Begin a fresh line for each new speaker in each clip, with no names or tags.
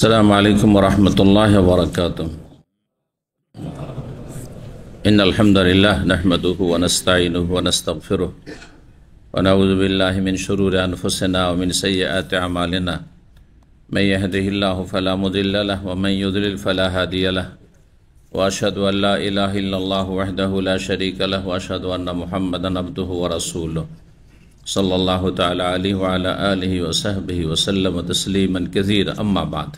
अस्सलामु अलैकुम वरहमतुल्लाहि वबरकातुह। इन्नल हम्दुलिल्लाह नहमदुहु व नस्तईनुहु व नस्तगफिरुह व नऊज़ु बिल्लाहि मिन शुरूरि अनफुसिना व मिन सय्यिआति अमालिना मन यहदिहिल्लाहु फला मुदिल्ल लहु व मन युद्लिल फला हादिय लहु व अशहदु अन ला इलाहा इल्लल्लाहु वहदहु ला शरीका लहु व अशहदु अन्ना मुहम्मदन अब्दुहु व रसूलुहु सल्लल्लाहु तआला अलैहि व अला आलिहि व सहबिहि व सल्लम तस्लीमन कसीरा। अम्मा बाद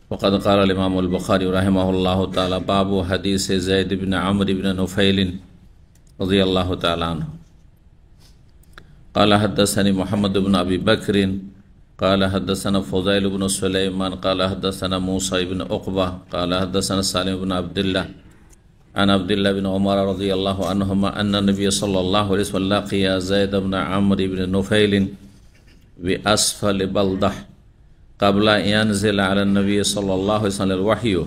फ़क़द क़ाल इमाम अल बुख़ारी रहमहुल्लाहु तआला बाबु हदीस ज़ैद इब्न अम्र इब्न नुफ़ैल रज़ियल्लाहु तआला अन्हु क़ाल हद्दसनी मुहम्मद इब्न अबी बकर क़ाल हद्दसना फ़ुज़ैल इब्न सुलैमान क़ाल हद्दसना मूसा इब्न उक़बा क़ाल हद्दसना सालिम इब्न अब्दुल्लाह अन अब्दुल्लाह बिन उमर रज़ियल्लाहु अन्हुमा अन्ना नबी सल्लल्लाहु अलैहि वसल्लम लक़िया ज़ैद इब्न अम्र इब्न नुफ़ैल बि अस्फ़ल बल्दह क़ब्ल यनज़िल अला नबी सल्लल्लाहु अलैहि वसल्लम वहयु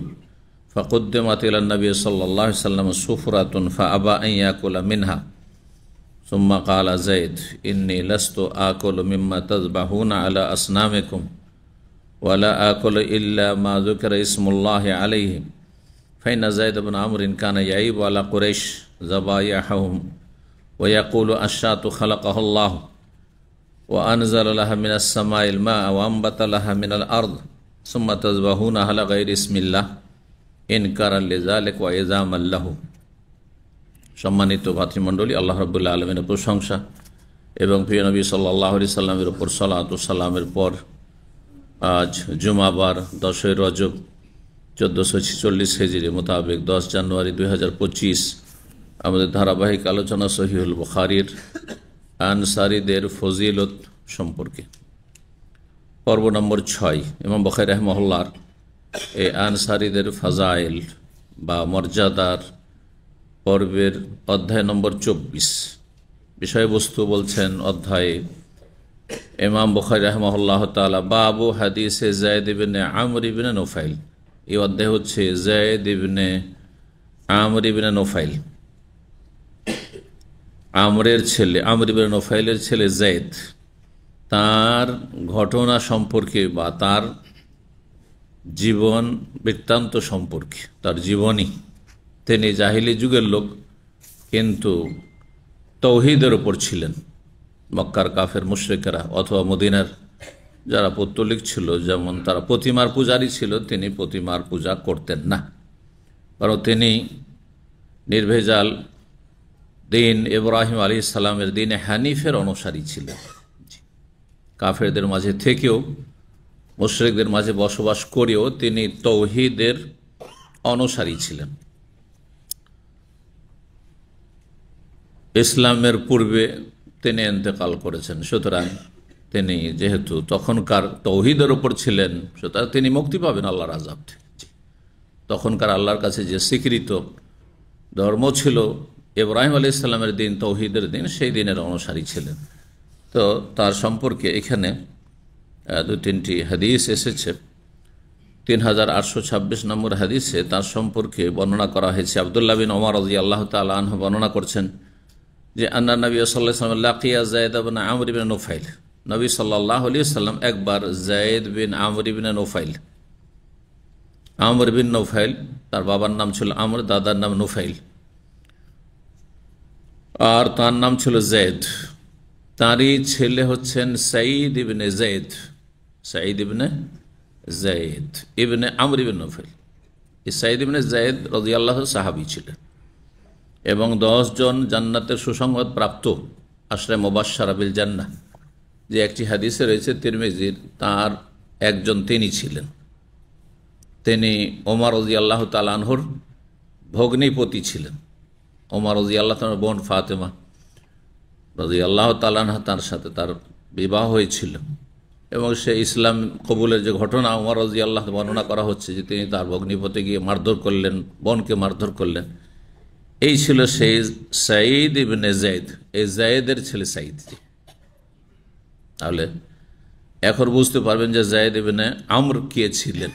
फ़क़ुद्दिमत इला नबी सल्लल्लाहु अलैहि वसल्लम सुफ़रतुन फ़अबा अन याकुल मिन्हा सुम्मा क़ाल ज़ैद इन्नी लस्तु आकुलु मिम्मा तज़बहून अला अस्नामिकुम वला आकुलु इल्ला मा ज़ुकिर इस्मुल्लाहि अलैहि फ़इन ज़ैद इब्न अम्र कान यईबु अला कुरैश ज़बाइहुम व यक़ूलु अश्शातु ख़लक़हुल्लाह व अनज़ल लहा मिनस समाइल मा व अम्बत लहा मिनल अर्द सुम्मा तज़बहूना अला गैरि इस्मिल्लाह इनकारन लिज़ालिक व इज़ामन लहु। सम्मानित भातृमंडলী, আল্লাহ রাব্বুল আলামিনের প্রশংসা এবং প্রিয় নবী সাল্লাল্লাহু আলাইহি সাল্লামের উপর সালাত ও সালামের পর আজ জুমাবার 10 রজব 1446 হিজরি মোতাবেক 10 জানুয়ারি 2025 আমাদের ধারাবাহিক আলোচনা সহিহুল বুখারীর আনসারীদের ফজিলত সম্পর্কে পর্ব নম্বর 6। ইমাম বুখারী রাহিমাহুল্লাহর এই আনসারীদের ফাজাইল বা মর্যাদার পর্বের অধ্যায় নম্বর 24। বিষয়বস্তু বলছেন অধ্যায়ে ইমাম বুখারী রাহিমাহুল্লাহ তাআলা বাবু হাদিসে যায়েদ ইবনে আমর ইবনে নুফাইল। এই অধ্যায় হচ্ছে যায়েদ ইবনে আমর ইবনে নুফাইল, আমরের ছেলে, আমর ইবনে নুফাইলের ছেলে যায়েদ, তার ঘটনা সম্পর্কে বা তার জীবন বৃত্তান্ত সম্পর্কে, তার জীবনী। তিনি জাহিলি যুগের লোক, কিন্তু তৌহিদের উপর ছিলেন। মক্কার কাফের মুশরিকরা অথবা মদিনার যারা পৌত্তলিক ছিল, যেমন তারা প্রতিমার পূজারী ছিল, তিনি প্রতিমার পূজা করতেন না, কারণ তিনি নির্ভেজাল দিন ইব্রাহিম আলাইহিস সালামের দিনে হানিফের অনুসারী ছিলেন। কাফেরদের মাঝে থেকেও, মুশরিকদের মাঝে বসবাস করেও তিনি তৌহিদের অনুসারী ছিলেন। ইসলামের পূর্বে তিনি ইন্তেকাল করেছেন, সুতরাং তিনি যেহেতু তখনকার তৌহিদের উপর ছিলেন, সুতরাং তিনি মুক্তি পাবেন আল্লাহর আযাব থেকে। তখনকার আল্লাহর কাছে যে স্বীকৃত ধর্ম ছিল ইব্রাহিম আলাইহিস সালামের দিন, তৌহিদের দিন, সেই দিনের অনুসারী ছিলেন। তো তার সম্পর্কে এখানে 2-3টি হাদিস এসেছে। 3826 নম্বর হাদিসে তার সম্পর্কে বর্ণনা করা হয়েছে। আব্দুল্লাহ বিন ওমর রাদিয়াল্লাহু তাআলা আনহু বর্ণনা করছেন যে আন্না নবী সাল্লাল্লাহু আলাইহি ওয়াসাল্লাম লাকিয়া যায়েদ ইবনে আমর ইবনে নুফাইল। নবী সাল্লাল্লাহু আলাইহি ওয়াসাল্লাম একবার যায়েদ বিন আমর ইবনে নুফাইল, আমর বিন নুফাইল, তার বাবার নাম ছিল আমর, দাদার নাম নুফাইল, আর তার নাম ছিল যায়েদ। তারই ছেলে হচ্ছেন সাঈদ ইবনে যায়েদ, সাঈদ ইবনে যায়েদ ইবনে আমর ইবনে নুফাইল। এই সাঈদ ইবনে যায়েদ রাদিয়াল্লাহু সাহাবী ছিলেন এবং 10 জন জান্নাতের সুসংবাদ প্রাপ্ত আশরে মুবাশশারা বিল জান্নাহ যে একটি হাদিসে রয়েছে তিরমিজির, তার একজন তিনি ছিলেন। তিনি ওমর রাদিয়াল্লাহু তাআলা আনহুর ভগ্নিপতি ছিলেন। ওমর রাদিয়াল্লাহু তাআলার বোন ফাতেমা রাদিয়াল্লাহু তাআলা আনহা, তার সাথে তার বিবাহ হয়েছিল এবং সে ইসলাম কবুলের যে ঘটনা ওমর রাদিয়াল্লাহু বর্ণনা করা হচ্ছে যে তিনি তার ভগ্নিপতি গিয়ে মারধর করলেন, বোনকে মারধর করলেন, এই ছিল সেই সাঈদ ইবনে যায়েদ, এই যায়েদের ছেলে সাঈদ। তাহলে এখন বুঝতে পারবেন যে যায়েদ ইবনে আমর কে ছিলেন।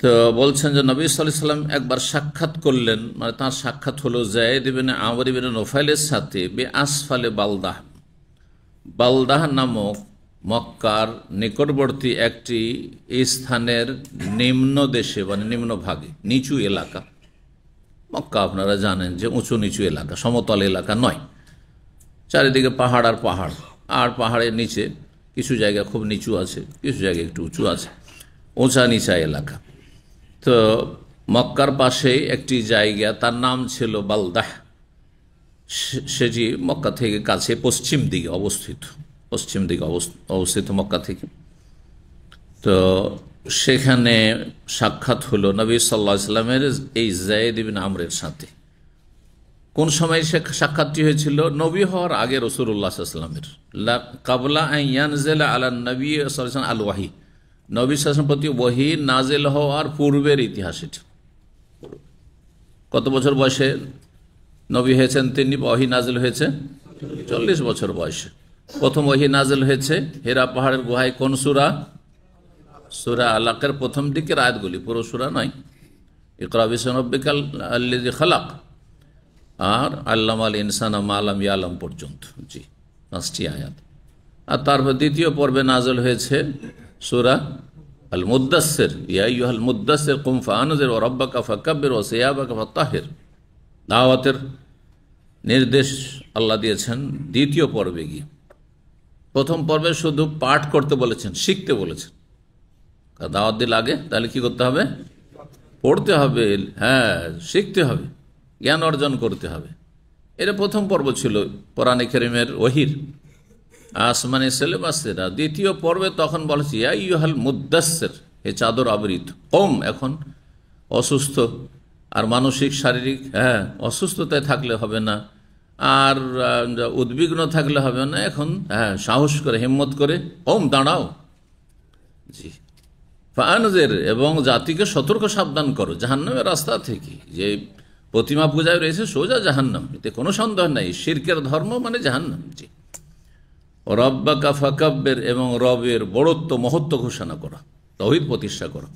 তো বলছেন যে নবী সাল্লাল্লাহু আলাইহি ওয়াসাল্লাম একবার সাক্ষাৎ করলেন, মানে তার সাক্ষাৎ হলো যায়েদ ইবনে আমর ইবনে নুফাইলের সাথে বে আসফালে বালদাহ। বালদাহ নামক মক্কার নিকটবর্তী একটি স্থানের নিম্ন দেশে মানে নিম্ন ভাগে নিচু এলাকা। মক্কা আপনারা জানেন যে উঁচু নিচু এলাকা, সমতল এলাকা নয়, চারিদিকে পাহাড় আর পাহাড়, আর পাহাড়ের নিচে কিছু জায়গা খুব নিচু আছে, কিছু জায়গা একটু উঁচু আছে, উঁচা নিচা এলাকা। তো মক্কার পাশে একটি জায়গা, তার নাম ছিল বালদাহ। সেটি মক্কা থেকে কাছে পশ্চিম দিকে অবস্থিত মক্কা থেকে। তো সেখানে সাক্ষাৎ হলো নবী সাল্লাল্লাহু আলাইহি ওয়াসাল্লামের এই যায়েদ ইবনে আমরের সাথে। কোন সময় সে সাক্ষাৎটি হয়েছিল? নবী হওয়ার আগে রাসূলুল্লাহ সাল্লাল্লাহু আলাইহি ওয়াসাল্লামের, কাবলা আন ইয়ানজিলা আলা নবী সাল্লাল্লাহু আলাইহি ওয়াসাল্লাম আল ওয়াহি, নবী সাল্লাল্লাহু আলাইহি ওয়াসাল্লামের প্রতি ওহী নাজিল হওয়ার পূর্বের ইতিহাস এটা। কত বছর বয়সে নবী হয়েছেন তিনি? ওহী নাজিল হয়েছে 40 বছর বয়সে। প্রথম ওহী নাজিল হয়েছে হেরা পাহাড়ের গুহায়। কোন সূরা? সূরা আলাকের প্রথম দিকের আয়াতগুলি, পুরো সূরা নয়। ইকরা বিসমি রাব্বিকাল আল্লাযী খালাক আর আল্লামাল ইনসানা মা লাম ইয়ালাম পর্যন্ত, জি 5টি আয়াত। আর তারপর দ্বিতীয় পর্বে নাজিল হয়েছে সূরা আল মুদ্দাসসির, ইয়া আইয়ুহাল মুদ্দাসসির কুম ফাআনজির ওয়া রাব্বাকা ফাকাব্বির ওয়া সিয়াবাকা ফাতাহির। দাওয়াতের নির্দেশ আল্লাহ দিয়েছেন দ্বিতীয় পর্বে গিয়ে। প্রথম পর্বে শুধু পাঠ করতে বলেছেন, শিখতে বলেছেন। দাওয়াত দিলে আগে তাহলে কি করতে হবে? পড়তে হবে, হ্যাঁ শিখতে হবে, জ্ঞান অর্জন করতে হবে। এটা প্রথম পর্ব ছিল কোরআনে কারীমের ওহীর আসমানি সিলেবাসের। দ্বিতীয় পর্বে তখন বলেছে ইয়া আইয়ুহাল মুদ্দাসসির, হে চাদর আবৃত কওম। এখন অসুস্থ আর মানসিক শারীরিক অসুস্থতায় থাকলে হবে না, আর উদ্বিগ্ন থাকলে হবে না। এখন সাহস করে হিম্মত করে কওম দাঁড়াও, জি ফাআনজির, এবং জাতিকে সতর্ক সাবধান করো জাহান্নামের রাস্তা থেকে। যে প্রতিমা পূজায় রয়েছে সোজা জাহান্নাম, এতে কোনো সন্দেহ নাই। শিরকের ধর্ম মানে জাহান্নাম। জি রব্বাকা ফাকাব্বির, এবং রবের বড়ত্ব মহত্ব ঘোষণা করা, তাওহীদ প্রতিষ্ঠা করা।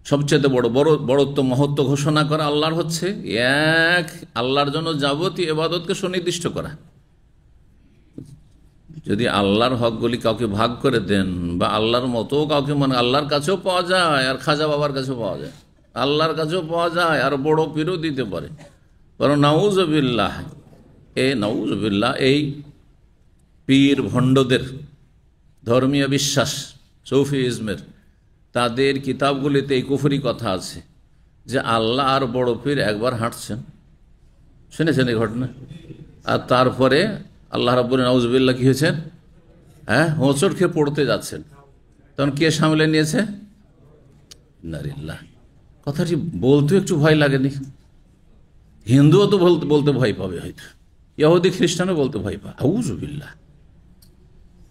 সবচেয়ে বড়ত্ব মহত্ব ঘোষণা করা আল্লাহর হচ্ছে এক, আল্লাহর জন্য যাবতীয় ইবাদতকে সুনির্দিষ্ট করা। যদি আল্লাহর হকগুলি কাউকে ভাগ করে দেন বা আল্লাহর মতো কাউকে, মানে আল্লাহর কাছেও পাওয়া যায় আর খাজা বাবার কাছেও পাওয়া যায়, আল্লাহর কাছেও পাওয়া যায় আর বড় পীরও দিতে পারে। বরং নাউজুবিল্লাহ, এই পীর ভণ্ডদের ধর্মীয় বিশ্বাস সৌফিজমের, তাদের কিতাবগুলিতে এই কুফরি কথা আছে যে আল্লাহ আর বড় পীর একবার হাঁটছেন, শুনেছেন এই ঘটনা? আর তারপরে আল্লাহ রাব্বুল নাউজুবিল্লাহ কি হয়েছেন? হোঁচট খেয়ে পড়তে যাচ্ছেন, তখন কে সামলে নিয়েছে? নারিল্লাহ। কথাটি বলতে একটু ভয় লাগেনি? হিন্দুও তো বলতে ভয় পাবে, হয়তো ইহুদি খ্রিস্টানও বলতে ভয় পায়। আউযুবিল্লাহ,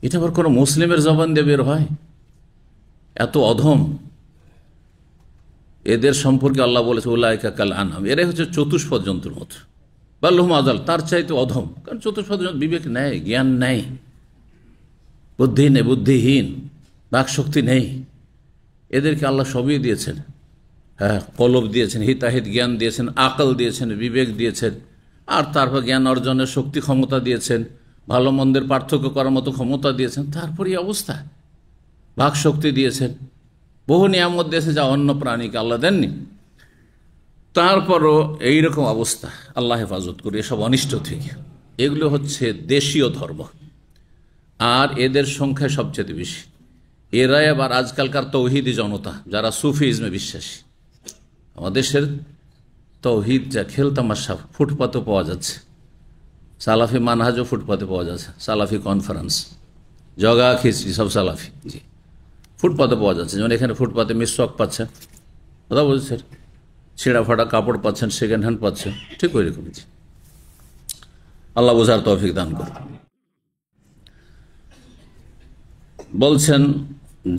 এটা আবার কোনো মুসলিমের জবান দিয়ে বের হয়? এত অধম এদের সম্পর্কে আল্লাহ বলেছে উলাইকা কাল আনআম, এরাই হচ্ছে চতুষ্পদ জন্তুর মতো, বাল্লুহুম আযাল, তার চাইতে অধম। কারণ চতুষ্পদ বিবেক নেই, জ্ঞান নেই, বুদ্ধি নেই, বুদ্ধিহীন, বাকশক্তি নেই। এদেরকে আল্লাহ সবই দিয়েছেন, কলব দিয়েছেন, হিতাহিত জ্ঞান দিয়েছেন, আকল দিয়েছেন, বিবেক দিয়েছেন, আর তারপর জ্ঞান অর্জনের শক্তি ক্ষমতা দিয়েছেন, ভালো মন্দের পার্থক্য করার মতো ক্ষমতা দিয়েছেন। তারপরে এই অবস্থা, বাক শক্তি দিয়েছেন, বহু নিয়ামত দিয়েছে যা অন্য প্রাণীকে আল্লাহ দেননি। তারপরও এইরকম অবস্থা, আল্লাহ হেফাজত করে এসব অনিষ্ট থেকে। এগুলো হচ্ছে দেশীয় ধর্ম, আর এদের সংখ্যা সবচেয়ে বেশি। এরাই আবার আজকালকার তৌহিদি জনতা, যারা সুফিজমে বিশ্বাসী। আমাদের দেশের তৌহিদ যা খেলতামাশা ফুটপাতে পাওয়া যাচ্ছে, সালাফি মানহাজও ফুটপাতে পাওয়া যাচ্ছে, সালাফি কনফারেন্স, জগা খিচড়ি সব সালাফি, জি ফুটপাতে পাওয়া যাচ্ছে। যেমন এখানে ফুটপাতে মিসওয়াক পাচ্ছেন, কথা বলছেন, ছিঁড়া ফাটা কাপড় পাচ্ছেন, সেকেন্ড হ্যান্ড পাচ্ছেন, ঠিক ওই রকম। আল্লাহ বোঝার তৌফিক দান করুন। বলছেন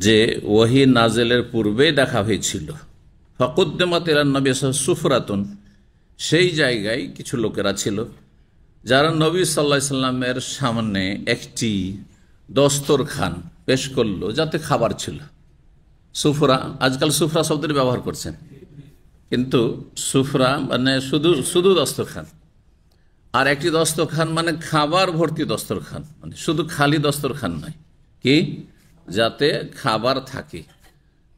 যে ওহী নাজেলের পূর্বেই দেখা হয়েছিল। ফাকুদ্দিমাত ইলান নবী সুফরাতুন, সেই জায়গায় কিছু লোকেরা ছিল যারা নবী সাল্লাল্লাহু আলাইহি সাল্লামের সামনে একটি দস্তরখান পেশ করলো, যাতে খাবার ছিল। সুফরা, আজকাল সুফরা শব্দটি ব্যবহার করছেন, কিন্তু সুফরা মানে শুধু দস্তরখান। আর একটি দস্তরখান মানে খাবার ভর্তি দস্তরখান, মানে শুধু খালি দস্তরখান নয়, কি যাতে খাবার থাকে।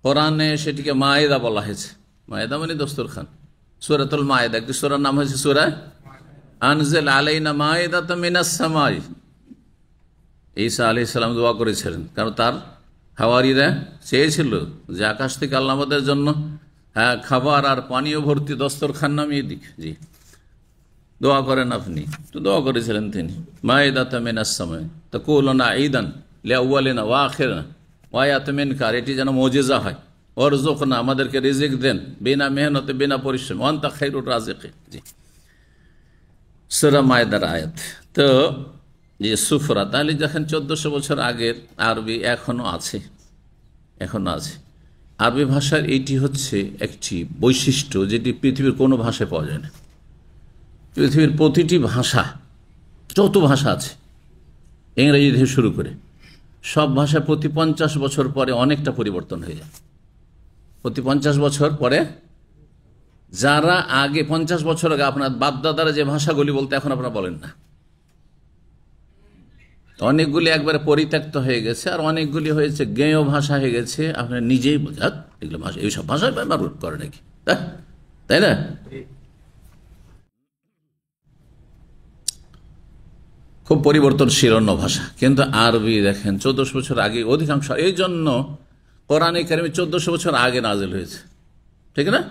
কোরআনে সেটিকে মায়েদা বলা হয়েছে। মায়েদা মানে দস্তরখান। সূরাতুল মায়েদা, একটি সূরার নাম হয়েছে সূরা আনজিল আলাইনা মায়েদাতাম মিনাস সামাই। ঈসা আলাইহিস সালাম দোয়া করেছিলেন, কারণ তার হাওয়ারীরা চেয়েছিল যে আকাশ থেকে আল্লাহ আমাদের জন্য খাবার আর পানীয় ভর্তি দস্তরখান নামিয়ে দিক। জি, দোয়া করেন আপনি, তো দোয়া করেছিলেন তিনি। মায়েদাতাম মিনাস সামাই তাকুলুনা ঈদান লিআউয়ালিনা ওয়া আখিরিনা ওয়া আয়াতুম মিনকা, এটি যেন মুজিজা হয়। ওয়ারযুকনা, আমাদেরকে রিজিক দেন, বিনা মেহনতে বিনা পরিশ্রম, ওয়া আনতা খায়রুর রাজিকিন। জি, সূরা মায়েদার আয়াত। তো যে সুফরা, তাহলে যখন 1400 বছর আগের আরবি এখনো আছে, এখনো আছে। আরবি ভাষার এইটি হচ্ছে একটি বৈশিষ্ট্য যেটি পৃথিবীর কোনো ভাষায় পাওয়া যায় না। পৃথিবীর প্রতিটি ভাষা, যত ভাষা আছে ইংরেজি থেকে শুরু করে সব ভাষা প্রতি 50 বছর পরে অনেকটা পরিবর্তন হয়ে যায়। প্রতি 50 বছর পরে যারা আগে 50 বছর আগে আপনার বাপদাদারা যে ভাষাগুলি বলতে এখন আপনারা বলেন না, অনেকগুলি একবারে পরিত্যক্ত হয়ে গেছে, আর অনেকগুলি হয়েছে গেয় ভাষা হয়ে গেছে। আপনার নিজেই বোঝাত এগুলো ভাষা, এইসব ভাষায় ব্যবহার করে নাকি, তাই না? খুব পরিবর্তনশীল অন্য ভাষা। কিন্তু আরবি দেখেন 1400 বছর আগে অধিকাংশ, এই জন্য কোরআনে কারিমে 1400 বছর আগে নাজিল হয়েছে, ঠিক না?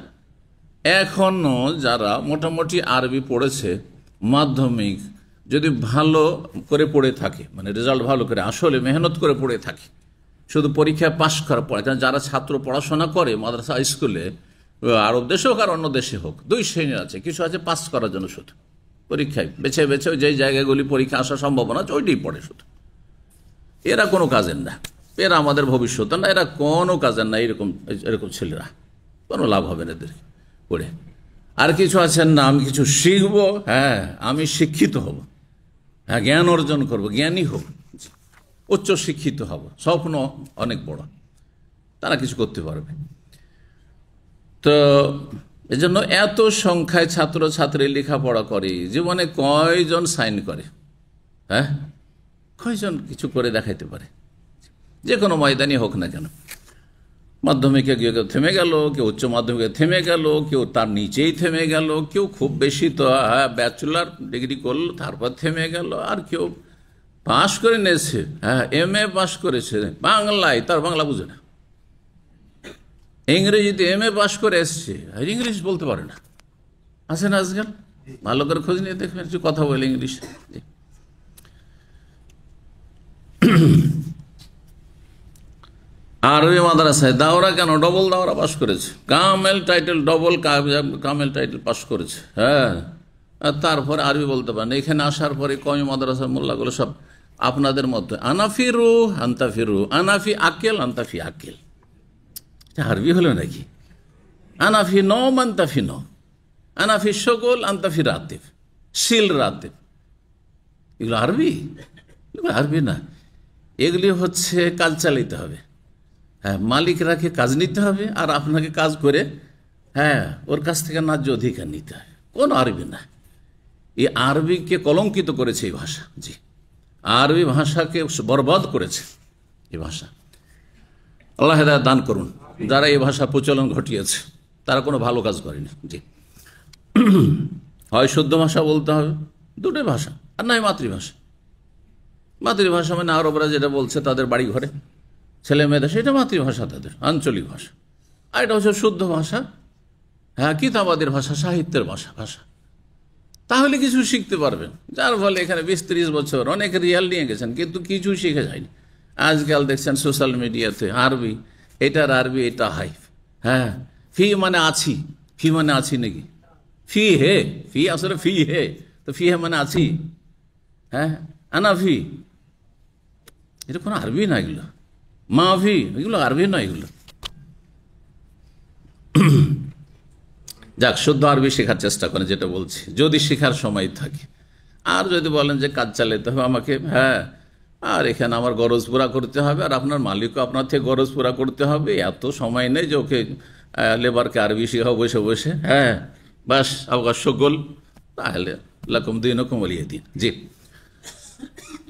এখনো যারা মোটামুটি আরবি পড়েছে মাধ্যমিক, যদি ভালো করে পড়ে থাকে, মানে রেজাল্ট ভালো করে, আসলে মেহনত করে পড়ে থাকে, শুধু পরীক্ষায় পাশ করা পড়ে। কারণ যারা ছাত্র পড়াশোনা করে মাদ্রাসা স্কুলে, আরব দেশে হোক আর অন্য দেশে হোক, দুই শ্রেণীর আছে। কিছু আছে পাস করার জন্য, শুধু পরীক্ষায় বেছে বেছে যেই জায়গাগুলি পরীক্ষা আসার সম্ভাবনা আছে ওইটাই পড়ে শুধু। এরা কোনো কাজের না, এরা আমাদের ভবিষ্যৎ না, এরা কোনো কাজের না। এরকম ছেলেরা কোনো লাভ হবে না এদের পড়ে। আর কিছু আছেন না, আমি কিছু শিখবো, আমি শিক্ষিত হব, জ্ঞান অর্জন করব, জ্ঞানী হব, উচ্চ শিক্ষিত হব, স্বপ্ন অনেক বড়, তারা কিছু করতে পারবে। তো এজন্য এত সংখ্যায় ছাত্র ছাত্রী লেখাপড়া করে, জীবনে কয়জন সাইন করে, কয়জন কিছু করে দেখাইতে পারে? যে কোনো ময়দানে হোক না কেন, মাধ্যমিকে গিয়ে কেউ থেমে গেল, কেউ উচ্চ মাধ্যমিকে থেমে গেল, কেউ তার নিচেই থেমে গেল, কেউ খুব বেশি তো ব্যাচেলর ডিগ্রি করলো তারপর থেমে গেল, আর কেউ পাশ করে নিয়েছে, MA পাশ করেছে বাংলায়, তার বাংলা বুঝে না। ইংরেজিতে MA পাশ করে এসছে, আর ইংলিশ বলতে পারে না। আছে না আজকাল? ভালো করে খোঁজ নিয়ে দেখবেন, কথা বলে ইংলিশ। আরবি মাদ্রাসায় দাওরা কেন ডবল দাওরা পাশ করেছে, কামেল টাইটেল, ডবল কামেল টাইটেল পাশ করেছে, আর তারপরে আরবি বলতে পারেন। এখানে আসার পরে কমি মাদ্রাসার মোল্লাগুলো সব আপনাদের মতো, আনাফিরু আন্তাফিরু, আনাফি আকেল আন্তাফি আকেল। আরবি হলো নাকি? আনাফি নম আন্তাফি নম, আনাফি সকল আন্তাফি রাতিব, শিল রাতিব, এগুলো আরবি? এগুলো আরবি না, এগুলি হচ্ছে কাজ চালাইতে হবে। মালিকরাকে কাজ নিতে হবে, আর আপনাকে কাজ করে ওর কাছ থেকে ন্যায্য অধিকার নিতে হবে। কোন আরবি না, এই আরবিকে কলঙ্কিত করেছে এই ভাষা। জি, আরবি ভাষাকে বরবাদ করেছে এই ভাষা। আল্লাহ হেদায়েত দান করুন। যারা এই ভাষা প্রচলন ঘটিয়েছে তারা কোনো ভালো কাজ করেনি। জি, হয় শুদ্ধ ভাষা বলতে হবে, দুটোই ভাষা, আর নয় মাতৃভাষা। মাতৃভাষা মানে আরবরা যেটা বলছে তাদের বাড়ি ঘরে ছেলে মেয়েদের, সেটা মাতৃভাষা, তাদের আঞ্চলিক ভাষা। আর এটা হচ্ছে শুদ্ধ ভাষা, কিতাবাদের ভাষা, সাহিত্যের ভাষা। তাহলে কিছু শিখতে পারবেন। যার ফলে এখানে 20-30 বছর অনেক রিয়াল নিয়ে গেছেন, কিন্তু কিছু শিখে যায়নি। আজকাল দেখছেন সোশ্যাল মিডিয়াতে আরবি, এটার আরবি এটা হাই, ফি মানে আছি, ফি মানে আছি নাকি? ফি হে, ফি আসলে ফি হে, তো ফি হে মানে আছি, আনাফি, এটা কোনো আরবি না, এগুলো মাফি, এগুলো আরবি না, এগুলো। যাক, শুদ্ধ আরবি শেখার চেষ্টা করেন, যেটা বলছি, যদি শেখার সময় থাকে। আর যদি বলেন যে কাজ চালাতে হবে আমাকে, আর এখানে আমার গরজ পুরা করতে হবে, আর আপনার মালিকও আপনার থেকে গরজ পুরা করতে হবে, এত সময় নেই যে ওকে লেবারকে আরবি শেখাও বসে বসে, বাস অবকাশ গোল, তাহলে লাকুম দীনুকুম ওয়ালিয়া দীন। জি,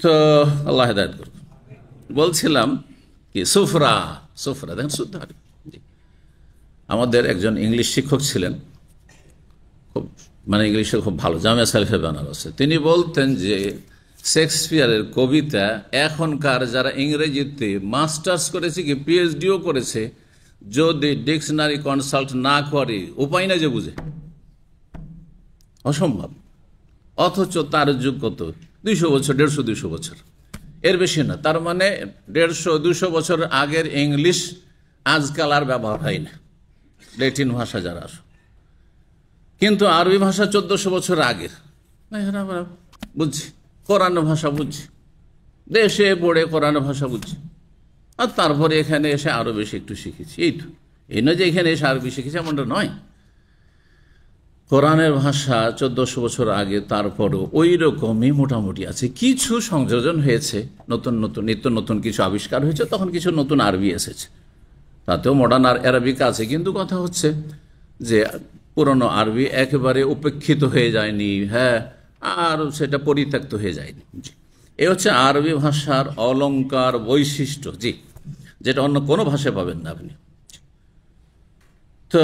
তো আল্লাহ হেদায়েত করুন। বলছিলাম কি সুফরা, সুফরা দেখেন শুদ্ধ আরবি। জি, আমাদের একজন ইংলিশ শিক্ষক ছিলেন, খুব মানে ইংলিশে খুব ভালো, জামিয়া সালিফে বেনারসে। তিনি বলতেন যে শেক্সপিয়ারের কবিতা এখনকার যারা ইংরেজিতে মাস্টার্স করেছে কি পিএইচডিও করেছে, যদি ডিকশনারি কনসাল্ট না করে উপায় না যে বুঝে, অসম্ভব। অথচ তার যুগ কত, 200 বছর, 150-200 বছর, এর বেশি না। তার মানে 150-200 বছর আগের ইংলিশ আজকাল আর ব্যবহার হয় না, ল্যাটিন ভাষা যারা আসো। কিন্তু আরবি ভাষা 1400 বছর আগের, আমরা বুঝছি, কোরআন ভাষা বুঝছি, দেশে পড়ে কোরআন ভাষা বুঝছি, আর তারপরে এখানে এসে আরো বেশি একটু শিখেছি। এই তো, এই নয় যে এখানে এসে আরবি শিখেছি এমনটা নয়। কোরআনের ভাষা 1400 বছর আগে, তারপরও ওই রকমই মোটামুটি আছে। কিছু সংযোজন হয়েছে, নতুন নতুন নিত্য নতুন কিছু আবিষ্কার হয়েছে, তখন কিছু নতুন আরবি এসেছে, তাতেও মডার্ন অ্যারাবিক আছে। কিন্তু কথা হচ্ছে যে পুরনো আরবি একেবারে উপেক্ষিত হয়ে যায়নি, হ্যাঁ, আর সেটা পরিত্যক্ত হয়ে যায়নি। জি, এ হচ্ছে আরবি ভাষার অলংকার বৈশিষ্ট্য, জি, যেটা অন্য কোনো ভাষায় পাবেন না আপনি। তো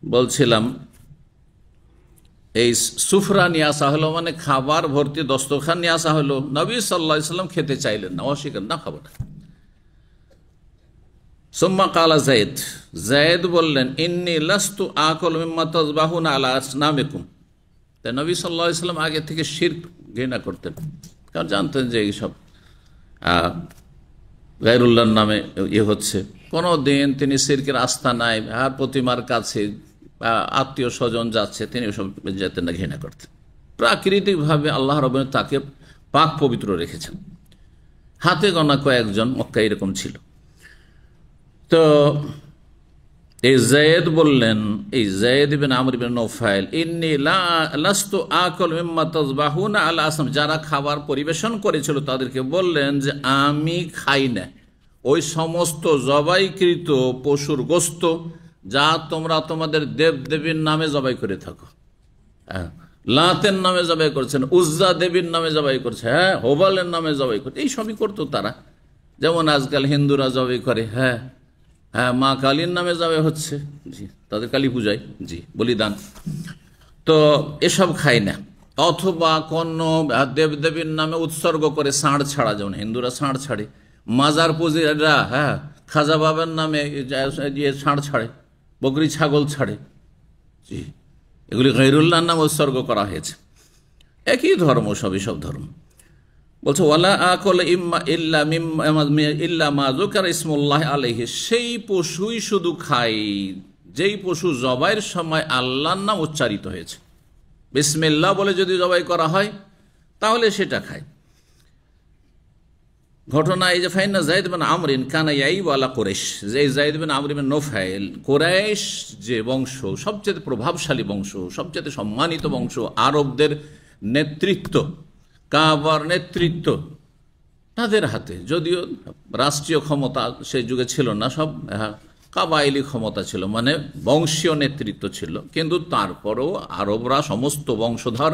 বলছিলাম এই সুফরা নিয়ে আসা হলো, মানে খাবার ভর্তি দস্তরখান নিয়ে আসা হলো। নবী সাল্লাল্লাহু আলাইহি ওয়াসাল্লাম খেতে চাইলেন না, অস্বীকার, না খাবো না। সুম্মা কালা যায়েদ, যায়েদ বললেন ইন্নী লাস্তু আকুল মিম্মা তাযবাহুনা আলা আসনামিকুম। তাই নবী সাল্লাল্লাহু আলাইহি ওয়াসাল্লাম আগে থেকে শিরক ঘৃণা করতেন, কারণ জানতেন যে এইসব গায়রুল্লাহর নামে হচ্ছে। কোনো দিন তিনি শিরকের আস্তানায় আর প্রতিমার কাছে আত্মীয় স্বজন যাচ্ছে, তিনি ওসব যেতেন না, ঘৃণা করতেন। প্রাকৃতিকভাবে আল্লাহ রাব্বুল তাকে পাক পবিত্র রেখেছেন। হাতে গোনা কয়েকজন মক্কা এরকম ছিল। তো এই যায়েদ বললেন, এই যায়েদ ইবনে আমর ইবনে নৌফাইল, ইন্নী লাস্তু আকুল মিম্মা তাযবাহুনা আলা আসনাম, যারা খাবার পরিবেশন করেছিল তাদেরকে বললেন যে আমি খাই না ওই সমস্ত জবাইকৃত পশুর গোস্ত যা তোমরা তোমাদের দেব দেবীর নামে জবাই করে থাকো। লাতের নামে জবাই করছেন, উজ্জা দেবীর নামে জবাই করছে, হ্যাঁ, হোবালের নামে জবাই করছে, এই সবই করতো তারা। যেমন আজকাল হিন্দুরা জবাই করে, হ্যাঁ হ্যাঁ, মা কালীর নামে জবাই হচ্ছে, জি, তাদের কালী পূজায়, জি, বলিদান। তো এসব খাই না। অথবা কোন দেবদেবীর নামে উৎসর্গ করে ষাঁড় ছাড়া, যেমন হিন্দুরা ষাঁড় ছাড়ে, মাজার পুজিরা, হ্যাঁ, খাজা বাবার নামে ষাঁড় ছাড়ে, বকরি ছাগল ছাড়ে, জি, এগুলি গায়রুল্লাহর নামে উৎসর্গ করা হয়েছে। একই ধর্ম, সবই সব ধর্ম। বলছে ওয়ালা আকুল ইল্লা মা যুকিরা ইসমুল্লাহ আলাইহি, সেই পশুই শুধু খাই যেই পশু জবাইয়ের সময় আল্লাহর নাম উচ্চারিত হয়েছে। বিসমিল্লাহ বলে যদি জবাই করা হয় তাহলে সেটা খায়। ঘটনা এই যে ফাইন্না যায়েদ ইবনে আমরিন কানা ইয়াইবু আলা কুরাইশ, যে যায়েদ ইবনে আমর ইবনে নৌফাইল কুরাইশ যে বংশ, সবচেয়ে প্রভাবশালী বংশ, সবচেয়ে সম্মানিত বংশ, আরবদের নেতৃত্ব, কাবার নেতৃত্ব তাদের হাতে। যদিও রাষ্ট্রীয় ক্ষমতা সেই যুগে ছিল না, সব কাবাইলি ক্ষমতা ছিল, মানে বংশীয় নেতৃত্ব ছিল। কিন্তু তারপরেও আরবরা সমস্ত বংশধর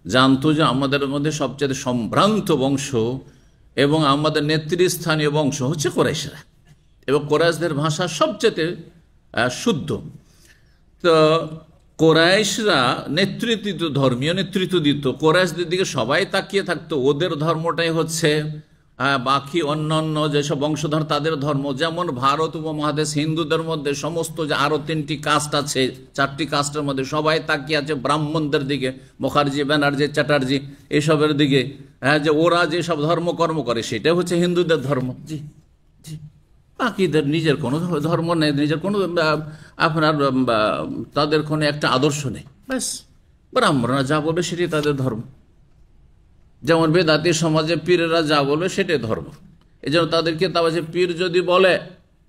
জানতো যে আমাদের মধ্যে সবচেয়ে সম্ভ্রান্ত বংশ এবং আমাদের নেতৃস্থানীয় বংশ হচ্ছে কোরাইশরা, এবং কোরাইশদের ভাষা সবচেয়ে শুদ্ধ। তো কোরাইশরা নেতৃত্ব দিত, ধর্মীয় নেতৃত্ব দিত, কোরাইশদের দিকে সবাই তাকিয়ে থাকতো। ওদের ধর্মটাই হচ্ছে বাকি অন্যান্য যেসব বংশধর তাদের ধর্ম। যেমন ভারত উপমহাদেশ হিন্দুদের মধ্যে সমস্ত যে আরো 3টি কাস্ট আছে, 4টি কাস্টের মধ্যে সবাই তাকিয়ে আছে ব্রাহ্মণদের দিকে, মুখার্জি, ব্যানার্জি, চ্যাটার্জি এসবের দিকে, হ্যাঁ, যে ওরা যেসব ধর্মকর্ম করে সেটাই হচ্ছে হিন্দুদের ধর্ম। জি জি, বাকিদের নিজের কোনো ধর্ম নেই, নিজের কোনো আপনার তাদের কোনো একটা আদর্শ নেই, ব্যাস ব্রাহ্মণরা যা বলবে সেটাই তাদের ধর্ম। যেমন বেদাতি সমাজে পীরেরা যা বলবে সেটাই ধর্ম। এই জন্য তাদের কিতাব আছে, পীর যদি বলে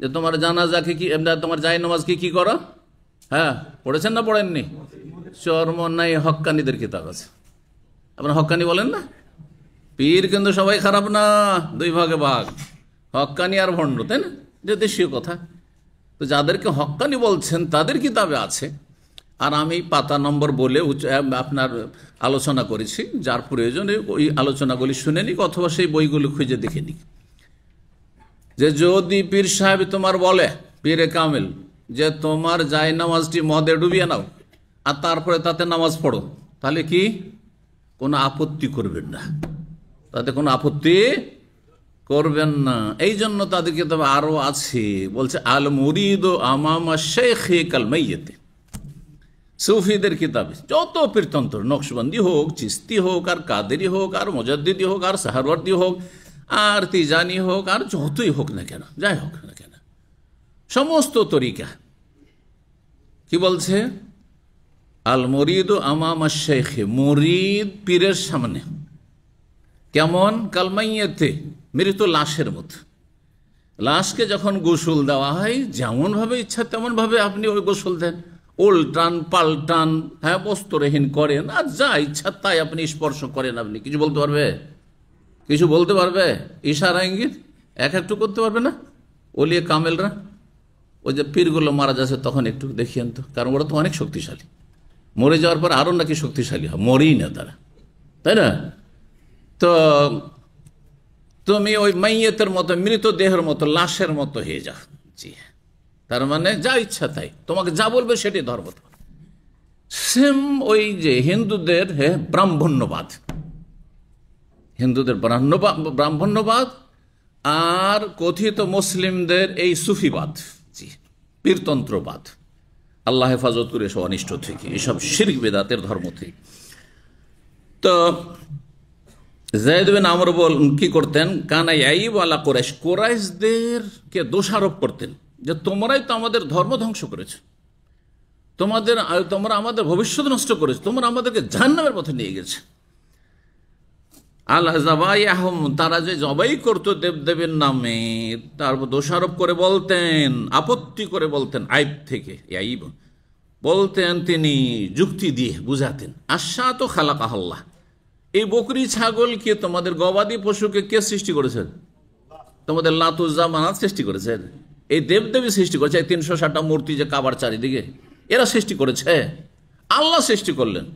যে তোমার জানাজাকে কি, তোমার জায় নামাজকে কি করো, হ্যাঁ, পড়েছেন না পড়েননি? চর্ম নাই হক্কানিদের কিতাব আছে। আপনার হক্কানি বলেন না? পীর কিন্তু সবাই খারাপ না, 2 ভাগে ভাগ, হক্কানি আর ভণ্ড, তাই না? যে দেশীয় কথা। তো যাদেরকে হক্কানি বলছেন তাদের কিতাবে আছে আর আমি পাতা নম্বর বলে আপনার আলোচনা করেছি, যার প্রয়োজনে ওই আলোচনাগুলি শুনে নিক অথবা সেই বইগুলো খুঁজে দেখে নিক। যে যদি পীর সাহেব তোমার বলে, পীরে কামেল, যে তোমার জায় নামাজটি মদে ডুবিয়ে নাও আর তারপরে তাতে নামাজ পড়ো, তাহলে কি কোনো আপত্তি করবেন না, তাতে কোনো আপত্তি করবেন না। এই জন্য তাদেরকে তবে আরো আছে, বলছে আল মুরিদ আমামা শেখে কাল মাইয়িত। সুফিদের কিতাবে যত পীরতন্ত্র, নকশবন্দি হোক, চিস্তি হোক, আর কাদেরি হোক, আর মুজাদ্দিদি হোক, আর সাহারওয়ার্দী হোক, আর তিজানি হোক, আর যতই হোক না কেন, যাই হোক না কেন, সমস্ত তরিকা কি বলছে? আল মুরিদ আমামা শেখে, মুরিদ পীরের সামনে কেমন? কালমাইয়াতে, মৃত লাশের মতো। লাশকে যখন গোসল দেওয়া হয়, যেমন ভাবে ইচ্ছা তেমন ভাবে আপনি ওই গোসল দেন, উল্টান পাল্টান, হ্যাঁ, বস্ত্রহীন করেন, আর যা ইচ্ছা তাই আপনি স্পর্শ করেন। আপনি কিছু বলতে পারবে? কিছু বলতে পারবে? ইশারা ইঙ্গিত একটু করতে পারবে না? ওলিয়ে কামেলরা, ওই যে পীরগুলো মারা যাচ্ছে তখন একটু দেখিয়েন তো, কারণ ওরা তো অনেক শক্তিশালী, মরে যাওয়ার পর আরো নাকি শক্তিশালী হয়, মরেই না তারা, তাই না? তো তুমি ওই মাইয়েতের মতো, মৃত দেহের মতো, লাশের মতো হয়ে যাও। জি, তার মানে যা ইচ্ছা তাই, তোমাকে যা বলবে সেটি ধর্ম। সেম ওই যে হিন্দুদের ব্রাহ্মণ্যবাদ, হিন্দুদের ব্রাহ্মণ্যবাদ, আর কথিত মুসলিমদের এই সুফিবাদ, জি, পীরতন্ত্রবাদ, আল্লাহ হেফাজত করে এসব অনিষ্ট থেকে, এসব শিরক বেদাতের ধর্ম থেকে। তো যায়েদ বিন আমর কি করতেন? কানা ইয়াইব আলা কুরাইশ, কুরাইশদেরকে দোষারোপ করতেন যে তোমরাই তো আমাদের ধর্ম ধ্বংস করেছো, তোমরা আমাদের ভবিষ্যৎ নষ্ট করেছো, তোমরা আমাদেরকে জাহান্নামের পথে নিয়ে গেছে। আল্লাহ জাবাইয়াহুম, তারা যে জবাই করতো দেবদেবীর নামে, তারপর দোষারোপ করে বলতেন, আপত্তি করে বলতেন, আইব থেকে আইব বলতেন, তিনি যুক্তি দিয়ে বুঝাতেন। আশা তো খালাকাহ আল্লাহ, এই বকরি ছাগলকে, তোমাদের গবাদি পশুকে কে সৃষ্টি করেছেন? তোমাদের লাতুজ্জা মানাত সৃষ্টি করেছেন, এই দেবদেবী সৃষ্টি করেছে, এই 360টা মূর্তি যে কাবার চারিদিকে, এরা সৃষ্টি করেছে? আল্লাহ সৃষ্টি করলেন।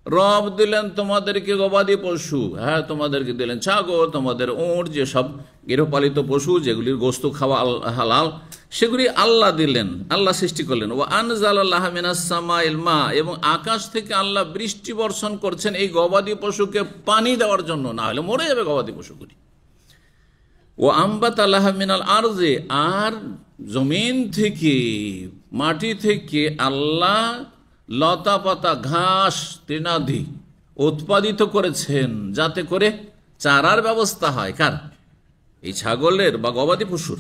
রব দিলেন তোমাদেরকে গবাদি পশু, হ্যাঁ, তোমাদেরকে দিলেন ছাগল, তোমাদের উট, যেসব গৃহপালিত পশু যেগুলির গোস্ত খাওয়া হালাল, সেগুলি আল্লাহ দিলেন, আল্লাহ সৃষ্টি করলেন। ও আনজালাল্লাহ মিনাস সামাইল মা, এবং আকাশ থেকে আল্লাহ বৃষ্টি বর্ষণ করছেন এই গবাদি পশুকে পানি দেওয়ার জন্য, না হলে মরে যাবে গবাদি পশুগুলি। ও আম্বাতাল্লাহ মিনাল আরজে, আর জমিন থেকে, মাটি থেকে আল্লাহ লতা পাতা, ঘাস, তৃণাদি উৎপাদিত করেছেন, যাতে করে চারার ব্যবস্থা হয়। কার? এই ছাগলের বা গবাদি পশুর।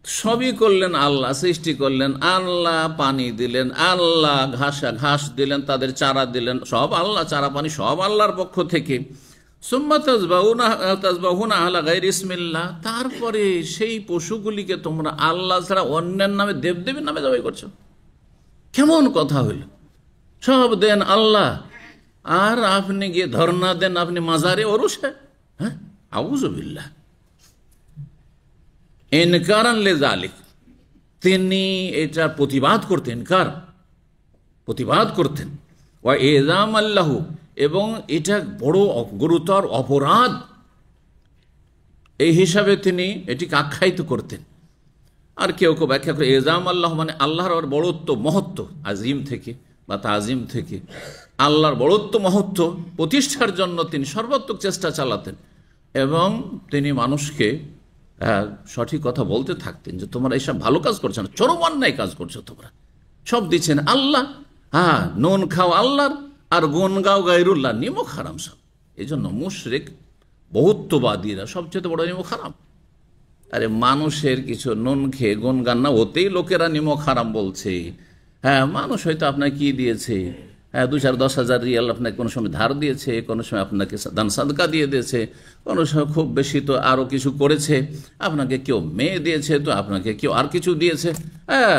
সবই করলেন আল্লাহ, সৃষ্টি করলেন আল্লাহ, পানি দিলেন আল্লাহ, ঘাস দিলেন, তাদের চারা দিলেন, সব আল্লাহ, চারা পানি সব আল্লাহর পক্ষ থেকে। সুম্মা তাযবাহুনা আলা গায়রি ইসমিল্লাহ, তারপরে সেই পশুগুলিকে তোমরা আল্লাহ ছাড়া অন্যের নামে, দেবদেবীর নামে জবাই করছো। কেমন কথা হইল? সব দেন আল্লাহ, আর আপনি গিয়ে ধর্ণা দেন আপনি মাজারে ওরসে। হ্যাঁ, আউযুবিল্লাহ। ইনকারান লিযালিক, তিনি এটা প্রতিবাদ করতেন, প্রতিবাদ করতেন। ওয়া ইযাম আল্লাহ, এবং এটা বড় গুরুতর অপরাধ এই হিসাবে তিনি এটিকে আখ্যায়িত করতেন। আর কেউ কেউ ব্যাখ্যা করে এজাম আল্লাহ মানে আল্লাহর বড়ত্ব, মহত্ব, আজিম থেকে বা তাজিম থেকে, আল্লাহর বড়ত্ব মহত্ব প্রতিষ্ঠার জন্য তিনি সর্বাত্মক চেষ্টা চালাতেন, এবং তিনি মানুষকে সঠিক কথা বলতে থাকতেন যে তোমরা এইসব ভালো কাজ করছো না, চরম অন্যায় কাজ করছো, তোমরা সব দিচ্ছেন আল্লাহ, হ্যাঁ, নুন খাও আল্লাহর আর গুন গাও গায়রুল্লাহ, নিমক হারাম সব। এই জন্য মুশরিক বহুত্ববাদীরা সবচেয়ে বড় নিমক হারাম। আরে মানুষের কিছু নুন খেয়ে গুনগান না ওতেই লোকেরা নিমক হারাম বলছে। হ্যাঁ, মানুষ হয়তো আপনাকে কি দিয়েছে, হ্যাঁ, 2-4-10,000 রিয়াল আপনাকে কোনো সময় ধার দিয়েছে, কোনো সময় আপনাকে দান সাদকা দিয়ে দিয়েছে, কোনো সময় খুব বেশি তো আরও কিছু করেছে, আপনাকে কেউ মেয়ে দিয়েছে, তো আপনাকে কেউ আর কিছু দিয়েছে, হ্যাঁ,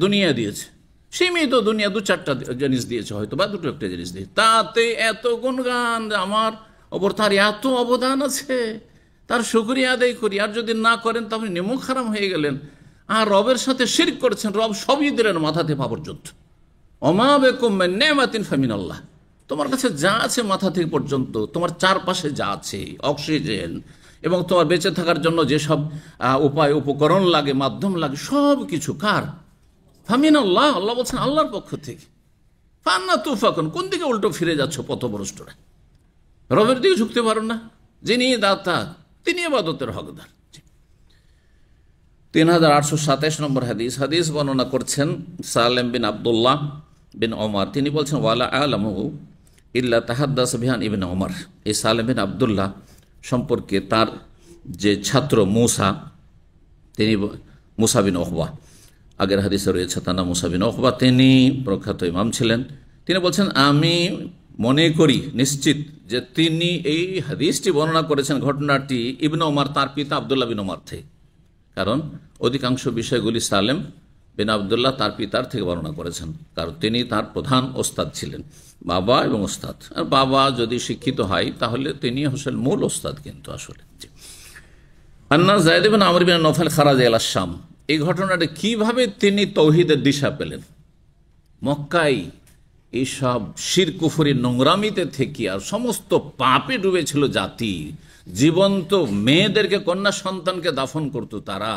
দুনিয়া দিয়েছে, সীমিত দুনিয়া 2-4টা জিনিস দিয়েছে হয়তো, বা 2-1টা জিনিস দিয়েছে, তাতে এত গুণগান, আমার ওপর তার এত অবদান আছে, তার শুকরিয়া আদায় করি, আর যদি না করেন তো আপনি নিমক হারাম হয়ে গেলেন, আর রবের সাথে শিরক করেছেন, রব সবই দিলেন মাথাতে পা পর্যন্ত। ওমা বিকুম মিন নি'মাতিন ফামিনাল্লাহ, তোমার কাছে যা আছে মাথা থেকে পর্যন্ত, তোমার চারপাশে যা আছে, অক্সিজেন এবং তোমার বেঁচে থাকার জন্য যেসব উপায় উপকরণ লাগে, মাধ্যম লাগে, সব কিছু কার? ফামিনাল্লাহ, আল্লাহ বলছেন আল্লাহর পক্ষ থেকে। ফান্না তুফাকুন, কোন দিকে উল্টো ফিরে যাচ্ছ পথভ্রষ্টরা? রবের দিকে ঝুঁকতে পারো না? যিনি দাতা তিনি ইবাদতের হকদার। 3827 নম্বর হাদিস। হাদিস বর্ণনা করছেন সালেম বিন আব্দুল্লাহ বিন ওমর। তিনি বলছেন ওয়ালা আলামু ইল্লা তাহাদ্দাস বিহান ইবনে ওমর। এই সালেম বিন আব্দুল্লাহ সম্পর্কে তার যে ছাত্র মুসা, তিনি মুসা বিন উকবা, আগের হাদিসে রয়েছে তার নাম মুসা বিন উকবা, তিনি প্রখ্যাত ইমাম ছিলেন। তিনি বলছেন আমি মনে করি নিশ্চিত যে তিনি এই হাদিসটি বর্ণনা করেছেন, ঘটনাটি ইবনে ওমর তার পিতা আব্দুল্লাহ বিন ওমর থেকে, কারণ অধিকাংশ বিষয়গুলি সালেম বিন আব্দুল্লাহ তার পিতার থেকে বর্ণনা করেছেন, কারণ তিনি তার প্রধান ওস্তাদ ছিলেন, বাবা এবং ওস্তাদ। আর বাবা যদি শিক্ষিত হয় তাহলে তিনি আসলে মূল ওস্তাদ কিন্তু আসলে। আন্না যায়েদ বিন আমর বিন নওফাল খারাজা ইলা শাম, এই ঘটনাটা কিভাবে তিনি তৌহিদের দিশা পেলেন। মক্কায় এইসব শিরক কুফরি নোংরামিতে থেকে আর সমস্ত পাপে ডুবেছিল জাতি, জীবন্ত মেয়েদেরকে, কন্যা সন্তানকে দাফন করত তারা,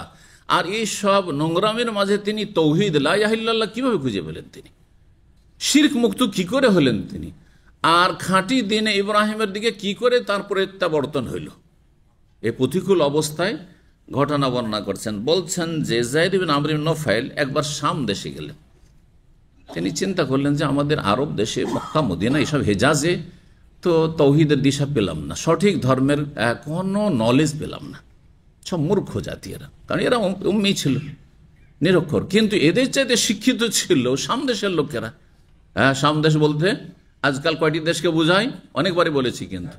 আর এই সব নোংরামের মাঝে তিনি তৌহিদ লা ইলাহা ইল্লাল্লাহ কিভাবে খুঁজে পেলেন, তিনি শিরক মুক্ত কি করে হলেন তিনি, আর খাঁটি দিনে ইব্রাহিমের দিকে কি করে তার প্রত্যাবর্তন হইল, এই প্রতিকূল অবস্থায় ঘটনা বর্ণনা করছেন। বলছেন যে যায়েদ বিন আমর বিন নওফাল একবার শাম দেশে গেলেন। তিনি চিন্তা করলেন যে আমাদের আরব দেশে মক্কা মদিনা এইসব হেজাজে তো তৌহিদের দিশা পেলাম না, সঠিক ধর্মের কোনো নলেজ পেলাম না, সব মূর্খ জাতি এরা, কারণ এরা উম্মি ছিল, নিরক্ষর। কিন্তু এদের চাইতে শিক্ষিত ছিল সামদেশের লোকেরা। সামদেশ বলতে আজকাল কয়টি দেশকে বোঝায়, অনেকবারই বলেছি, কিন্তু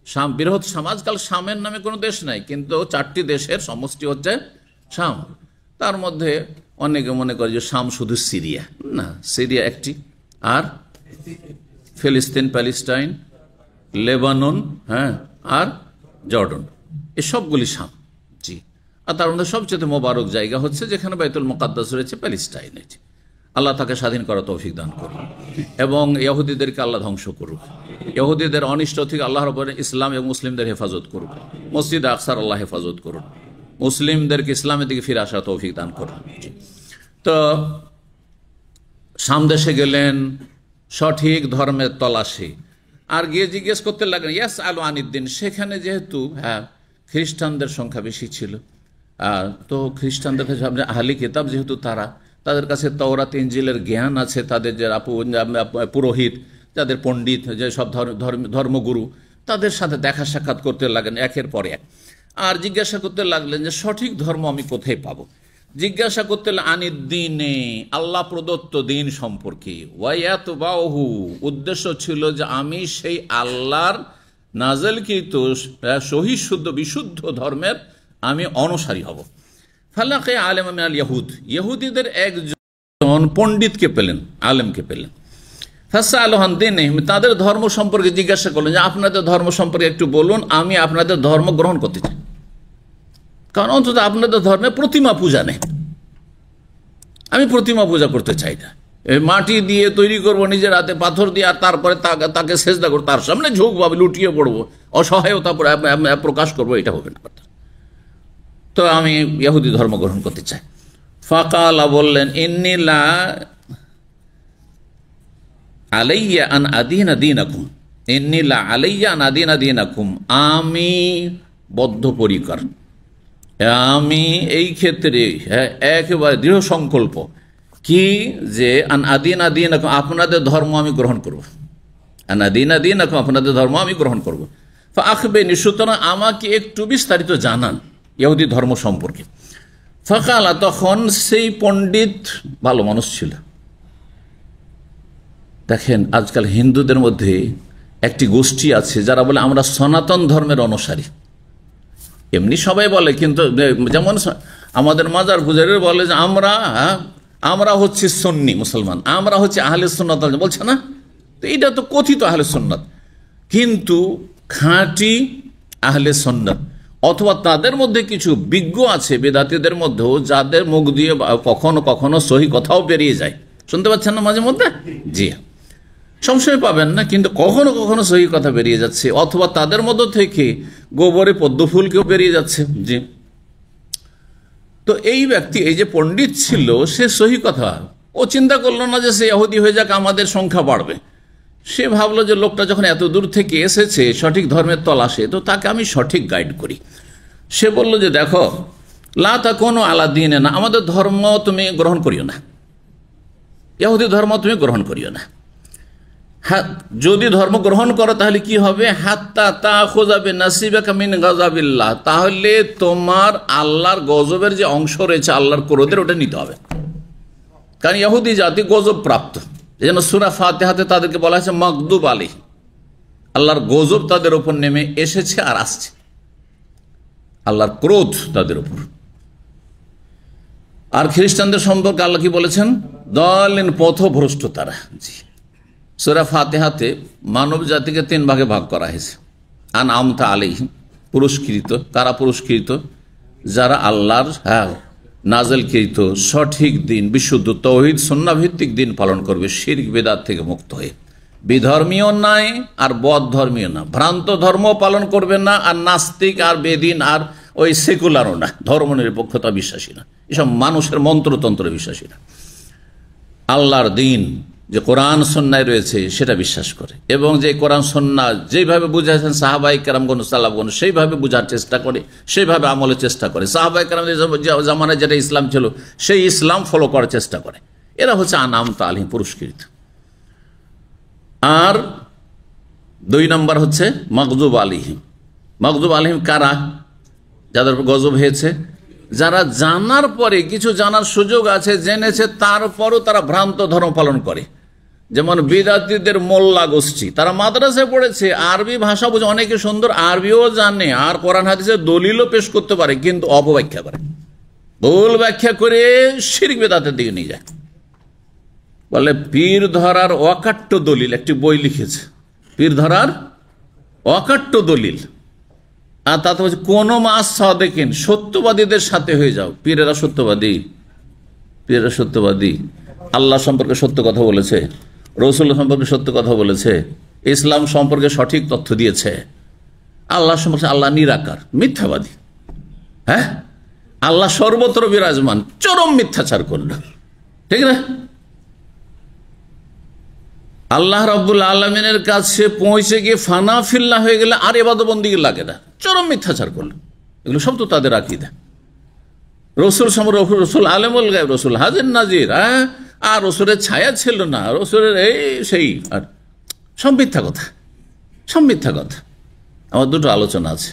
শাম, বৃহৎ শাম। আজকাল শামের নামে কোনো দেশ নাই, কিন্তু 4টি দেশের সমষ্টি হচ্ছে শাম। তার মধ্যে অনেকে মনে করে যে শাম শুধু সিরিয়া, না, সিরিয়া একটি, আর ফিলিস্তিন, প্যালেস্টাইন, লেবানন, আর জর্ডন, এই সবগুলি শাম। জি, আর তার মধ্যে সবচেয়ে মোবারক জায়গা হচ্ছে যেখানে বাইতুল মুকাদ্দাস রয়েছে, প্যালেস্টাইন। আল্লাহ তাকে স্বাধীন করা তৌফিক দান করুন এবং ইহুদিদেরকে আল্লাহ ধ্বংস করুক, ইহুদিদের অনিষ্ট থেকে আল্লাহর উপরে ইসলাম এবং মুসলিমদের হেফাজত করুক, মসজিদ আকসার আল্লাহ হেফাজত করুন, মুসলিমদেরকে ইসলামের দিকে ফিরে আসা তৌফিক দান করুন। তো সামদেশে গেলেন সঠিক ধর্মের তলাশি, আর গিয়ে জিজ্ঞেস করতে লাগলেন ইয়াস আলু আনিদ্দিন। সেখানে যেহেতু খ্রিস্টানদের সংখ্যা বেশি ছিল, তো খ্রিস্টানদের কাছে আহলি কিতাব যেহেতু তাদের কাছে তাওরাত ইনজিলের জ্ঞান আছে, তাদের যে পুরোহিত, যাদের পণ্ডিত, যে সব ধর্মগুরু, তাদের সাথে দেখা সাক্ষাৎ করতে লাগলেন একের পর এক, আর জিজ্ঞাসা করতে লাগলেন যে সঠিক ধর্ম আমি কোথায় পাবো। জিজ্ঞাসা করতে আনিদ্দিনে, আল্লাহ প্রদত্ত দিন সম্পর্কে, ওয়ায়াতবাহু, উদ্দেশ্য ছিল যে আমি সেই আল্লাহর নাজেলকৃত সহি শুদ্ধ বিশুদ্ধ ধর্মের আমি অনুসারী হব। ফালাকে আলেম মিনাল ইয়াহুদ, ইহুদিদের একজন পণ্ডিতকে পেলেন, আলেমকে পেলেন। ফাসা আলহান দিন, তাদের ধর্ম সম্পর্কে জিজ্ঞাসা করলেন যে আপনাদের ধর্ম সম্পর্কে একটু বলুন, আমি আপনাদের ধর্ম গ্রহণ করতে চাই, কারণ অন্তত আপনাদের ধর্মে প্রতিমা পূজা নেই, আমি প্রতিমা পূজা করতে চাই না। মাটি দিয়ে তৈরি করবো নিজের হাতে, পাথর দিয়ে, আর তারপরে তাকে সেজদা করবো, তার সামনে ঝুঁকবো, লুটিয়ে পড়বো, অসহায়তা প্রকাশ করবো, এটা হবে না। তো আমি ইহুদি ধর্ম গ্রহণ করতে চাই। ফাকালা, বললেন ইন্নিলা আলাইয়া আন আদিনা দীনাকুম, ইন্নিলা আলাইয়া আন আদিনা দীনাকুম, আমি বদ্ধপরিকর, আমি এই ক্ষেত্রে একেবারে দৃঢ় সংকল্প কি যে আন আদিনা দীনাকুম, আপনাদের ধর্ম আমি গ্রহণ করব, আন আদিনা দীনাকুম, আপনাদের ধর্ম আমি গ্রহণ করব। ফাআখবিরনি, সুতরাং আমাকে একটু বিস্তারিত জানান ইহুদি ধর্ম সম্পর্কে। ফাকালা, তখন সেই পণ্ডিত ভালো মানুষ ছিল। দেখেন আজকাল হিন্দুদের মধ্যে একটি গোষ্ঠী আছে যারা বলে আমরা সনাতন ধর্মের অনুসারী, এমনি সবাই বলে, কিন্তু যেমন আমাদের মাজার পূজারীরা বলে যে আমরা হচ্ছে সুন্নি মুসলমান, আমরা হচ্ছে আহলে সুন্নাত, বলছে না? তো এটা তো কথিত আহলে সুন্নাত, কিন্তু খাঁটি আহলে সুন্নাত অথবা তাদের মধ্যে কিছু বিজ্ঞ আছে বেদাতীদের মধ্যেও, যাদের মুখ দিয়ে কখনো কখনো সহি কথাও বেরিয়ে যায়, শুনতে পাচ্ছেন না মাঝে মধ্যে? জি, সবসময় পাবেন না, কিন্তু কখনো কখনো সহি কথা বেরিয়ে যাচ্ছে, অথবা তাদের মধ্য থেকে গোবরে পদ্ম ফুল কেউ বেরিয়ে যাচ্ছে। জি, তো এই ব্যক্তি, এই যে পণ্ডিত ছিল, সে সহি কথা, ও চিন্তা করলো না যে সে ইহুদি হয়ে যাক, আমাদের সংখ্যা বাড়বে। সে ভাবলো যে লোকটা যখন এত দূর থেকে এসেছে সঠিক ধর্মের তলাশে, তো তাকে আমি সঠিক গাইড করি। সে বলল যে দেখো, লা তাকুনু আলা দীনে না, আমাদের ধর্ম তুমি গ্রহণ করিও না, ইহুদি ধর্ম তুমি গ্রহণ করিও না। যদি ধর্ম গ্রহণ করো তাহলে কি হবে? হাত্তা তাখুযা বিনাসিবিকা মিন গাযাবিল্লাহ, তাহলে তোমার আল্লাহর গজবের যে অংশ রয়েছে, আল্লাহর ক্রোধের, ওটা নিতে হবে। কারণ ইহুদি জাতি গজব প্রাপ্ত, এজন্য সূরা ফাতিহাতে তাদেরকে বলা হয়েছে মাগদুব আলাইহিম, আল্লাহর গজব তাদের উপর নেমে এসেছে আর আসছে, আল্লাহর ক্রোধ তাদের উপর। আর খ্রিস্টানদের সম্পর্কে আল্লাহ কি বলেছেন? দালিন, পথভ্রষ্ট তারা। জি, সূরা ফাতিহাতে মানব জাতিকে 3 ভাগে ভাগ করা হয়েছে। আনআমতা আলাইহিম, পুরস্কৃত। কারা পুরস্কৃত? যারা আল্লাহর নাযিলকৃত সঠিক দিন, বিশুদ্ধ তাওহীদ সুন্নাহ ভিত্তিক দিন পালন করবে, শিরক বিদআত থেকে মুক্ত হয়ে। বিধর্মীয় নাই আর বদ ধর্মীয় না, ভ্রান্ত ধর্ম পালন করবে না, আর নাস্তিক আর বেদিন আর ওই সেকুলারও না, ধর্মনিরপেক্ষতা বিশ্বাসী না, এসব মানুষের মন্ত্রতন্ত্র বিশ্বাসী না। আল্লাহর দিন যে কোরআন সুন্নায় রয়েছে সেটা বিশ্বাস করে, এবং যে কোরআন সুন্নাহ যেভাবে বুঝাইছেন সাহাবায়ে কেরামগণ সালাফগণ, সেইভাবে বুঝার চেষ্টা করে, সেইভাবে আমলের চেষ্টা করে। সাহাবায়ে কেরামদের জামানায় যেটা ইসলাম ছিল সেই ইসলাম ফলো করার চেষ্টা করে। এরা হচ্ছে আনআমতা আলাইহিম, পুরস্কৃত। আর 2 নম্বর হচ্ছে মাগদুব আলাইহিম। মাগদুব আলাইহিম কারা? যাদের উপর গজব হয়েছে, যারা জানার পরে, কিছু জানার সুযোগ আছে, জেনেছে, তারপরও তারা ভ্রান্ত ধর্ম পালন করে। যেমন বিদাতীদের মোল্লা গোষ্ঠী, তারা মাদ্রাসায় পড়েছে, আরবি ভাষা বুঝে, অনেকে সুন্দর আরবিও জানে, আর কোরআন হাদিসের দলিলও পেশ করতে পারে, কিন্তু অপব্যাখ্যা করে, ভুল ব্যাখ্যা করে শিরক বিদআতের দিকে নিয়ে যায়। বলে পীর ধরার অকাট্য দলিল, একটি বই লিখেছে, পীর ধরার অকাট্য দলিল। আর তাতে হচ্ছে কোন মাস সাদেকিন, সত্যবাদীদের সাথে হয়ে যাও। পীরেরা সত্যবাদী, পীরেরা সত্যবাদী, আল্লাহ সম্পর্কে সত্য কথা বলেছে, রসুল সম্পর্কে সত্য কথা বলেছে, ইসলাম সম্পর্কে সঠিক তথ্য দিয়েছে। আল্লাহ সম্পর্কে আল্লাহ নিরাকার, মিথ্যাবাদী। হ্যাঁ, আল্লাহ সর্বত্র বিরাজমান, চরম মিথ্যাচার করল, ঠিক না? আল্লাহ রাব্বুল আলামিনের কাছে পৌঁছে গিয়ে ফানা ফিল্লাহ হয়ে গেলে আর ইবাদত বন্দেগী লাগে না, চরম মিথ্যাচার করল। এগুলো সব তো তাদের আকীদা। রসুল সম্পর্কে, রসুল আলেমুল গায়ব, রসুল হাজির নাজির, আর রসুলের ছায়া ছিল না, রসুলের এই সেই, আর সব মিথ্যা কথা, সব মিথ্যা কথা। আমার 2টো আলোচনা আছে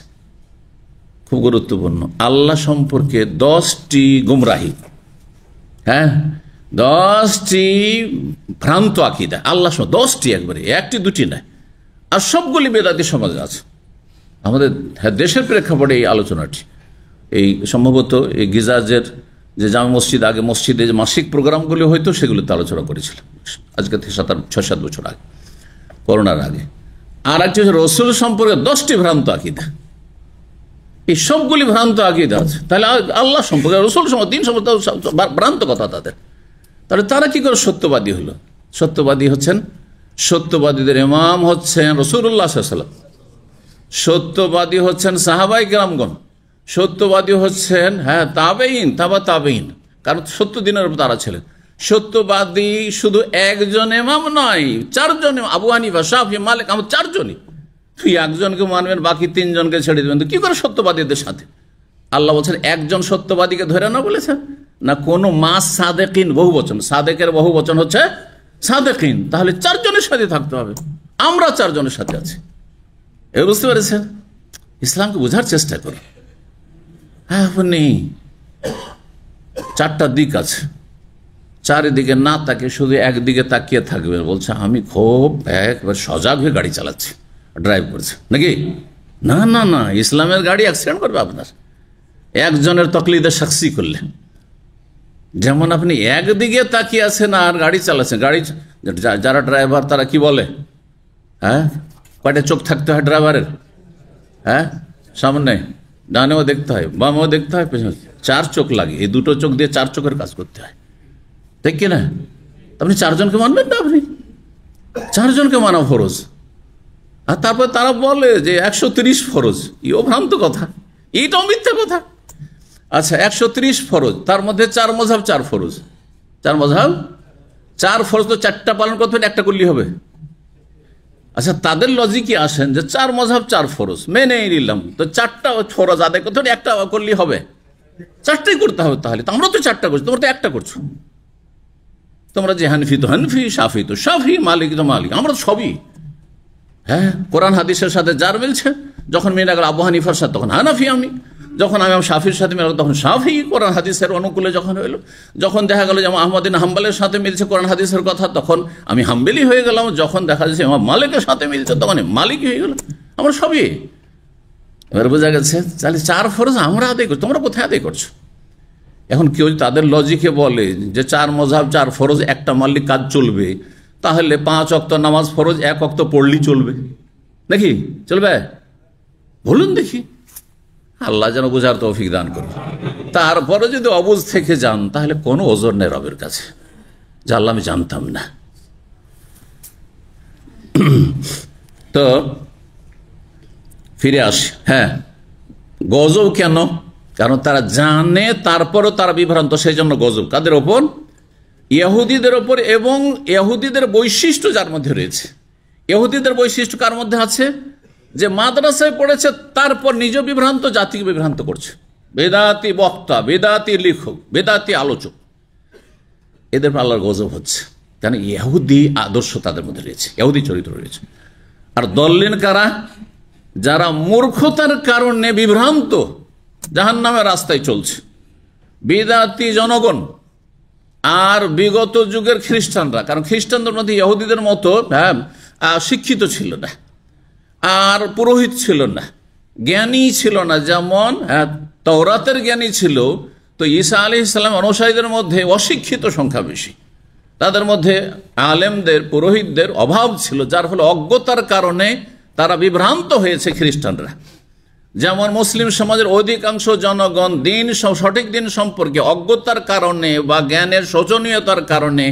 খুব গুরুত্বপূর্ণ। আল্লাহ সম্পর্কে 10টি গুমরাহি, 10টি ভ্রান্ত আকীদা, আল্লাহ 10টি, একবারে 1টি 2টি নয়, আর সবগুলি বেদাতি সমাজে আছে। আমাদের দেশের প্রেক্ষাপটে এই আলোচনাটি, এই সম্ভবত এই গিজাজের যে জামে মসজিদ, আগে মসজিদে যে মাসিক প্রোগ্রামগুলি হয়তো সেগুলোতে আলোচনা করেছিলাম, আজকে থেকে 6-7 বছর আগে, করোনার আগে। আর একটি হচ্ছে রসুল সম্পর্কে 10টি ভ্রান্ত আকীদা। এই সবগুলি ভ্রান্ত আকীদা আছে। তাহলে আল্লাহ সম্পর্কে, রসুল সম্পর্কে, দিন সম্পর্কে ভ্রান্ত কথা তাদের। তাহলে তারা কি করে সত্যবাদী হলো? সত্যবাদী হচ্ছেন, সত্যবাদীদের ইমাম হচ্ছেন রাসূলুল্লাহ সাল্লাল্লাহু আলাইহি ওয়াসাল্লাম, সত্যবাদী হচ্ছেন সাহাবায়ে কেরামগণ, সত্যবাদী হচ্ছেন তাবেঈন, তাবেঈন, কারণ সত্য দিনের উপর তারা ছিলেন। সত্যবাদী শুধু একজন ইমাম নয়, 4 জন, আবু হানিফা, শাফি, মালিক, আমরা 4 জনই। তুই একজনকে মানবেন, বাকি 3 জনকে ছেড়ে দেবেন, তো কি করে সত্যবাদীদের সাথে? আল্লাহ বলছেন একজন সত্যবাদীকে ধরে না বলেছেন না, কোন মাস সাদেকিন, বহু বচন, সাদেকের বহু বচন হচ্ছে সাদেকিন, তাহলে 4 জনের সাথে থাকতে হবে। আমরা 4 জনের সাথে আছি, এ বুঝতে পেরেছেন? ইসলামকে বোঝার চেষ্টা করি। আপনি 4টা দিক আছে, চারিদিকে না তাকে শুধু একদিকে তাকিয়ে থাকবে, বলছে আমি খুব একবার সজাগ হয়ে গাড়ি চালাচ্ছি, ড্রাইভ করছে নাকি? না না না, ইসলামের গাড়ি অ্যাক্সিডেন্ট করবে আপনার একজনের তকলিদে শাখসি করলে। যেমন আপনি একদিকে তাকিয়ে আছেন আর গাড়ি চালাচ্ছেন, গাড়ি যারা ড্রাইভার তারা কি বলে, কয়টা চোখ থাকতে হয় ড্রাইভারের? সামনে ডানেও দেখতে হয়, বামেও দেখতে হয়, পেছনে 4 চোখ লাগে। এই 2টো চোখ দিয়ে 4 চোখের কাজ করতে হয়, ঠিক কিনা? আপনি 4 জনকে মানবেন না? আপনি 4 জনকে মানা ফরজ, আর তারপর তারা বলে যে 130 ফরজ। এও ভ্রান্ত কথা, এইটাও মিথ্যা কথা। আচ্ছা, 130 ফরজ, তার মধ্যে 4 মযহাব 4 ফরজ, 4 মযহাব 4 ফরজ, তো 4টা পালন করতে হলে 1টা করলেই হবে। আচ্ছা, তাদের লজিকে আসেন যে 4 মযহাব 4 ফরজ, মেনে নিলাম, তো 4টা ফরজ আদায় করতে হলে 1টা করলেই হবে, 4টাই করতে হবে। তাহলে তো আমরা তো 4টা করছি, তোমরা তো 1টা করছো। তোমরা যে হানফি তো হানফি, শাফি তো শাফি, মালিক তো মালিক, আমরা তো সবই। হ্যাঁ, কোরআন হাদিসের সাথে যার মিলছে, যখন মিলে গেল আবু হানিফার সাথে তখন হানাফি আমি, যখন আমি শাফির সাথে মিলে তখন শাফি, কোরআন হাদিসের অনুকূলে যখন হইল, যখন দেখা গেল যে আহমদ বিন হাম্বলের সাথে মিলছে কোরআন হাদিসের কথা, তখন আমি হাম্বেলি হয়ে গেলাম, যখন দেখা যাচ্ছে ইমাম মালিকের সাথে মিলছে তখন মালিকই হয়ে গেল, আমরা সবই। এবার বোঝা গেছে, তাহলে 4 ফরজ আমরা আদায় করছি, তোমরা কোথায় আদায় করছো? এখন কেউ তাদের লজিকে বলে যে 4 মযহাব 4 ফরজ, 1টা মানলে কাজ চলবে, তাহলে 5 ওয়াক্ত নামাজ ফরজ 1 ওয়াক্ত পড়লেই চলবে নাকি? চলবে? বলুন দেখি। আল্লাহ যেন বোঝার তৌফিক দান করুন। তারপরে যদি অবুঝ থেকে যান, তাহলে কোনো ওজর নেই রবের কাছে, যা আল্লাহ আমি জানতাম না। তো ফিরে আসি। হ্যাঁ, গজব কেন? কারণ তারা জানে, তারপরও তারা বিভ্রান্ত, সেই জন্য গজব কাদের ওপর? ইহুদিদের ওপর। এবং ইহুদিদের বৈশিষ্ট্য যার মধ্যে রয়েছে। ইহুদিদের বৈশিষ্ট্য কার মধ্যে আছে? যে মাদ্রাসায় পড়েছে, তারপর নিজ বিভ্রান্ত, জাতিকে বিভ্রান্ত করছে। বেদাতি বক্তা, বেদাতি লেখক, বেদাতি আলোচক, এদের আল্লাহর গজব হচ্ছে। কারণ ইহুদি আদর্শ তাদের মধ্যে রয়েছে, ইহুদি চরিত্র রয়েছে। আর দল্লিন কারা? যারা মূর্খতার কারণে বিভ্রান্ত, জাহান্নামের রাস্তায় চলছে, বিদাতি জনগণ। আর বিগত যুগের খ্রিস্টানরা, কারণ খ্রিস্টানদের মধ্যে ইহুদিদের মতো শিক্ষিত ছিল না, আর পুরোহিত ছিল না, জ্ঞানী ছিল না। যেমন তাওরাতের জ্ঞানী ছিল, তো ঈসা আলাইহিস সালাম অনুসারীদের মধ্যে অশিক্ষিত সংখ্যা বেশি, তাদের মধ্যে আলেমদের, পুরোহিতদের অভাব ছিল, যার ফলে অজ্ঞতার কারণে তারা বিভ্রান্ত হয়েছে খ্রিস্টানরা। যেমন মুসলিম সমাজের অধিকাংশ জনগণ সঠিক দিন সম্পর্কে অজ্ঞতার কারণে বা জ্ঞানের শোচনীয়তার কারণে,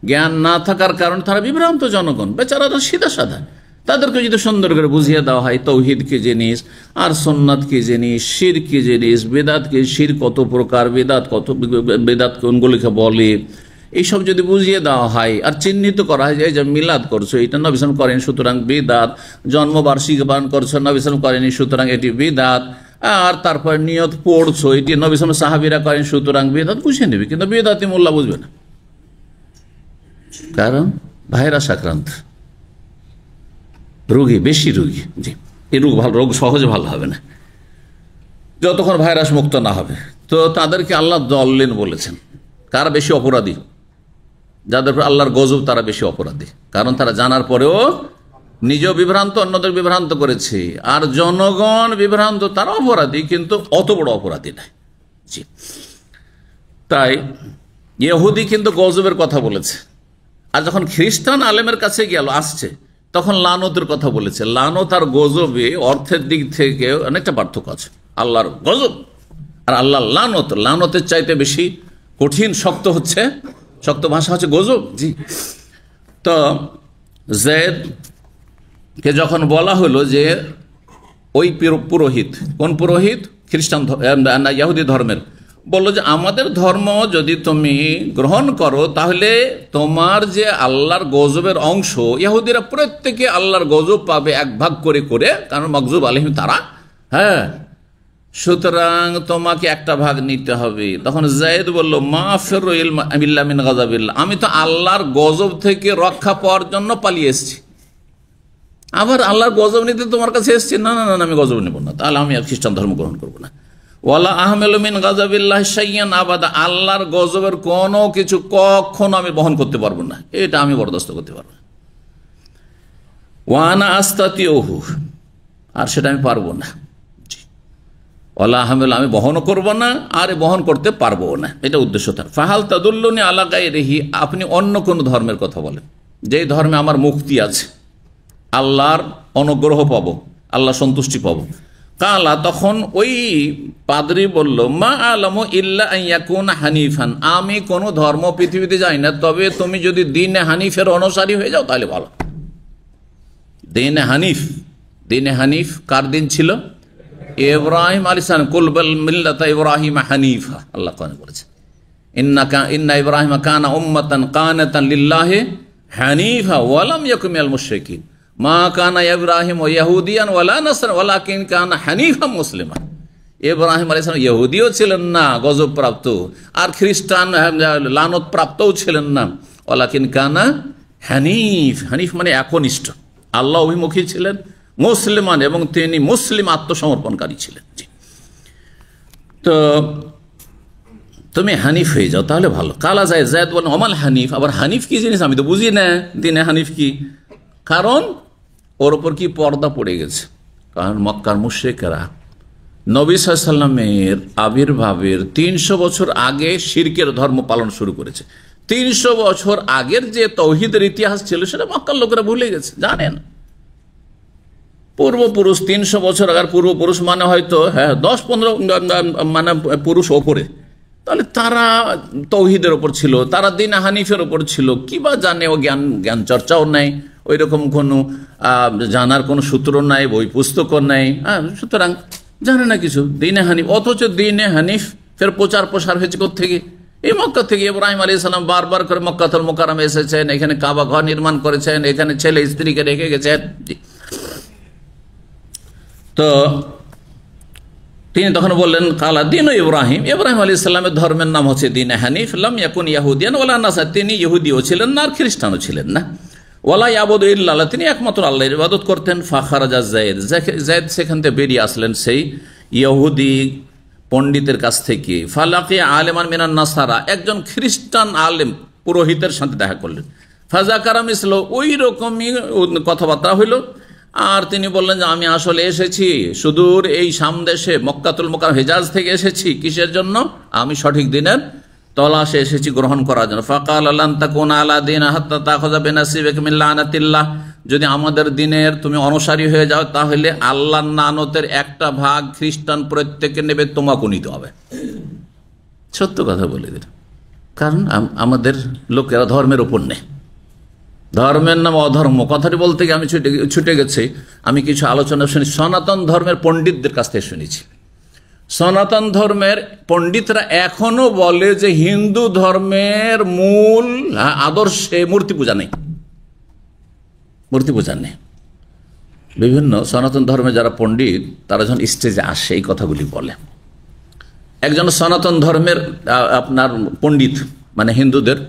জ্ঞান না থাকার কারণে তারা বিভ্রান্ত জনগণ, বেচারারা সিধা সাধা। তাদেরকে যদি সুন্দর করে বুঝিয়ে দেওয়া হয় তৌহিদ কি জিনিস, আর সুন্নাত কি জিনিস, শির কি জিনিস, বেদাত কি, শির কত প্রকার, বেদাত কত, বেদাত কোনগুলিকে বলে, এইসব যদি বুঝিয়ে দেওয়া হয় আর চিহ্নিত করা হয় যে মিলাদ করছো, এটা নবী সাল্লাল্লাহু আলাইহি ওয়াসাল্লাম করেন, সুতরাং বিদাত, জন্মবার্ষিকী পালন করছো, নবী সাল্লাল্লাহু আলাইহি ওয়াসাল্লাম করেনি, সুতরাং এটি বিদাত, আর তারপর নিয়ত পড়ছো, এটি নবী সাল্লাল্লাহু আলাইহি ওয়াসাল্লাম সাহাবীরা করেন, সুতরাং বিদাত, বুঝে নেবে। কিন্তু বিদাতি মোল্লা বুঝবে না, কারণ ভাইরাস আক্রান্ত, রোগী, বেশি রোগী। জি, এই রোগ সহজে ভালো হবে না যতক্ষণ ভাইরাস মুক্ত না হবে। তো তাদেরকে আল্লাহ দল্লিন বলেছেন। কারা বেশি অপরাধী? যাদের উপর আল্লাহর গজব, তারা বেশি অপরাধী, কারণ তারা জানার পরেও নিজেও বিভ্রান্ত, অন্যদের বিভ্রান্ত করেছে। আর জনগণ বিভ্রান্ত, তারা অপরাধী, কিন্তু অত বড় অপরাধী নয়। জি, তাই ইহুদি কিন্তু গজবের কথা বলেছে, আর যখন খ্রিস্টান আলেমের কাছে গেল, আসছে, তখন লানতের কথা বলেছে। লানত আর গজবে অর্থের দিক থেকে অনেকটা পার্থক্য আছে। আল্লাহর গজব আর আল্লাহর লানত, লানতের চাইতে বেশি কঠিন, শক্ত হচ্ছে, শক্ত ভাষা হচ্ছে গজব। জি, তো জেদকে যখন বলা হলো যে ওই পুরোহিত, কোন পুরোহিত? খ্রিস্টান, ইহুদি ধর্মের, বললো যে আমাদের ধর্ম যদি তুমি গ্রহণ করো, তাহলে তোমার যে আল্লাহর গজবের অংশ, ইহুদিরা প্রত্যেকে আল্লাহর গজব পাবে 1 ভাগ করে করে, কারণ মগজুব আলাইহিম তারা। হ্যাঁ, সুতরাং তোমাকে 1টা ভাগ নিতে হবে। তখন যায়েদ বলল, মা ফিরু ইল্লা মিন গাযাবিল্লাহ, আমি তো আল্লাহর গজব থেকে রক্ষা পাওয়ার জন্য পালিয়ে এসেছি, আবার আল্লাহর গজব নিতে তোমার কাছে এসেছি? না না না, আমি গজব নেব না, তাহলে আমি আর খ্রিস্টান ধর্ম গ্রহণ করবো না। ওয়ালা আহমেলু মিন গাযাবিল্লাহি শাইয়ান আবাদা, আল্লাহর গজবের কোনো কিছু কখনো আমি বহন করতে পারবো না, এটা আমি বরদাস্ত করতে পারবো না। ওয়ানা আস্তাতিউহু, আর সেটা আমি পারবো না। ওয়ালা আহমেল, আমি বহনও করবো না, আর বহন করতে পারবো না, এটা উদ্দেশ্য তার। ফাহাল তাদুল্লুনি আলা গায়রিহি, আপনি অন্য কোন ধর্মের কথা বলেন, যেই ধর্মে আমার মুক্তি আছে, আল্লাহর অনুগ্রহ পাবো, আল্লাহ সন্তুষ্টি পাবো। কালা, তখন ওই পাদ্রী বলল, মা আলামু ইল্লা আন ইয়াকুনা হানিফান, আমি কোনো ধর্ম পৃথিবীতে যাই না, তবে তুমি যদি দ্বীনে হানিফের অনুসারী হয়ে যাও তাহলে ভালো। দ্বীনে হানিফ, দ্বীনে হানিফ কার দিন ছিল? ইব্রাহিম আলাইহিস সালাম। কুল বাল মিল্লাতা ইব্রাহিম হানিফা, আল্লাহ কোরআনে বলেছে, ইন্না ইব্রাহিম কানা উম্মাতান কানাতান লিল্লাহি হানিফা ওয়া লাম ইয়াকুন মিনাল মুশরিকিন মা কানা ইব্রাহিম ইয়াহুদিয়ান ওয়ালা নাসরান ওয়ালাকিন কানা হানিফাম মুসলিমা। ইব্রাহিম আলাইহিস সালাম ইহুদিও ছিলেন না, গজব প্রাপ্ত, আর খ্রিস্টান লানত প্রাপ্তও ছিলেন না। ওয়ালাকিন কানা হানিফ, হানিফ মানে একনিষ্ঠ, আল্লাহ অভিমুখী ছিলেন, মুসলিমান, এবং তিনি মুসলিম আত্মসমর্পণকারী ছিলেন। তো তুমি হানিফ হয়ে যাও তাহলে ভালো। কালা যায় জায়দ বলেন, অমাল হানিফ, আবার হানিফ কি জিনিস আমি তো বুঝি না, দিনে হানিফ কি? কারণ ওর ওপর কি পর্দা পড়ে গেছে। কারণ মক্কার মুশরিকরা নবী সাল্লাল্লাহু আলাইহি ওয়াসাল্লামের আবির্ভাবের 300 বছর আগে শিরকের ধর্ম পালন শুরু করেছে। 300 বছর আগের যে তৌহিদের ইতিহাস ছিল সেটা মক্কার লোকেরা ভুলে গেছে, জানেন। পূর্বপুরুষ 300 বছর আগের পূর্বপুরুষ মানে হয়তো 10-15 মানে পুরুষ ওপরে, তাহলে তারা তৌহিদের ওপর ছিল, তারা দ্বীন হানিফের ওপর ছিল, কি বা জানে, ও জ্ঞান চর্চাও নাই, ওই রকম কোনো জানার কোনো সূত্র নাই, বই পুস্তকও নাই, সুতরাং জানে না কিছু দ্বীনে হানিফ। অথচ দ্বীনে হানিফ ফের প্রচার প্রসার হয়েছে কোত্থেকে? এই মক্কা থেকে। ইব্রাহিম আলাইহিস সালাম বারবার করে মক্কাতুল মুকাররমে এসেছেন, এখানে কাবা ঘর নির্মাণ করেছেন, এখানে ছেলে স্ত্রীকে রেখে গেছেন। তো তিনি তখন বললেন, কালা দিন ইব্রাহিম, ইব্রাহিম আলাইহিস সালামের ধর্মের নাম হচ্ছে দ্বীনে হানিফ, লাম ইয়াকুন ইয়াহুদিয়ান ওয়ালা নাসারা, তিনি ইহুদিও ছিলেন না আর খ্রিস্টানও ছিলেন না। ওয়ালা ইয়াবুদু ইল্লাল্লাহ, তিনি একমাত্র আল্লাহর ইবাদত করতেন। ফাখারাজা যায়েদ, যায়েদ সেখান থেকে বেরিয়ে আসলেন সেই ইহুদি পণ্ডিতের কাছ থেকে। ফালাকি আলেমান মিনান নাসারা, একজন খ্রিস্টান আলেম পুরোহিতের সাথে দেখা করলেন। ফাজাকারা মিসলো, ওই রকমই কথাবার্তা হইল। আর তিনি বললেন যে আমি আসলে এসেছি সুদূর এই সামদেশে মক্কাতুল মুকাররম হিজাজ থেকে এসেছি, কিসের জন্য? আমি সঠিক দিনের তলাশে এসেছি গ্রহণ করার জন্য। ফাকাল লান তাকুনা আলা দীন হাত্তা তাখুযা বিনাসিবিকা মিন লানাতিল্লাহ, যদি আমাদের দিনের তুমি অনুসারী হয়ে যাও তাহলে আল্লাহর লানতের একটা ভাগ খ্রিস্টান প্রত্যেকে নেবে, তোমাকে নিতে হবে। সত্য কথা বলে দিল, কারণ আমাদের লোকেরা ধর্মের ওপর নেই, ধর্মের নাম অধর্ম। কথাটি বলতে গিয়ে আমি ছুটে গেছি, আমি কিছু আলোচনা শুনি সনাতন ধর্মের পণ্ডিতদের কাছ থেকে শুনেছি। সনাতন ধর্মের পণ্ডিতরা এখনো বলে যে হিন্দু ধর্মের মূল আদর্শে মূর্তি পূজা নেই, মূর্তি পূজা নেই। বিভিন্ন সনাতন ধর্মে যারা পণ্ডিত তারা যখন স্টেজে আসে এই কথাগুলি বলে। একজন সনাতন ধর্মের আপনার পণ্ডিত, মানে হিন্দুদের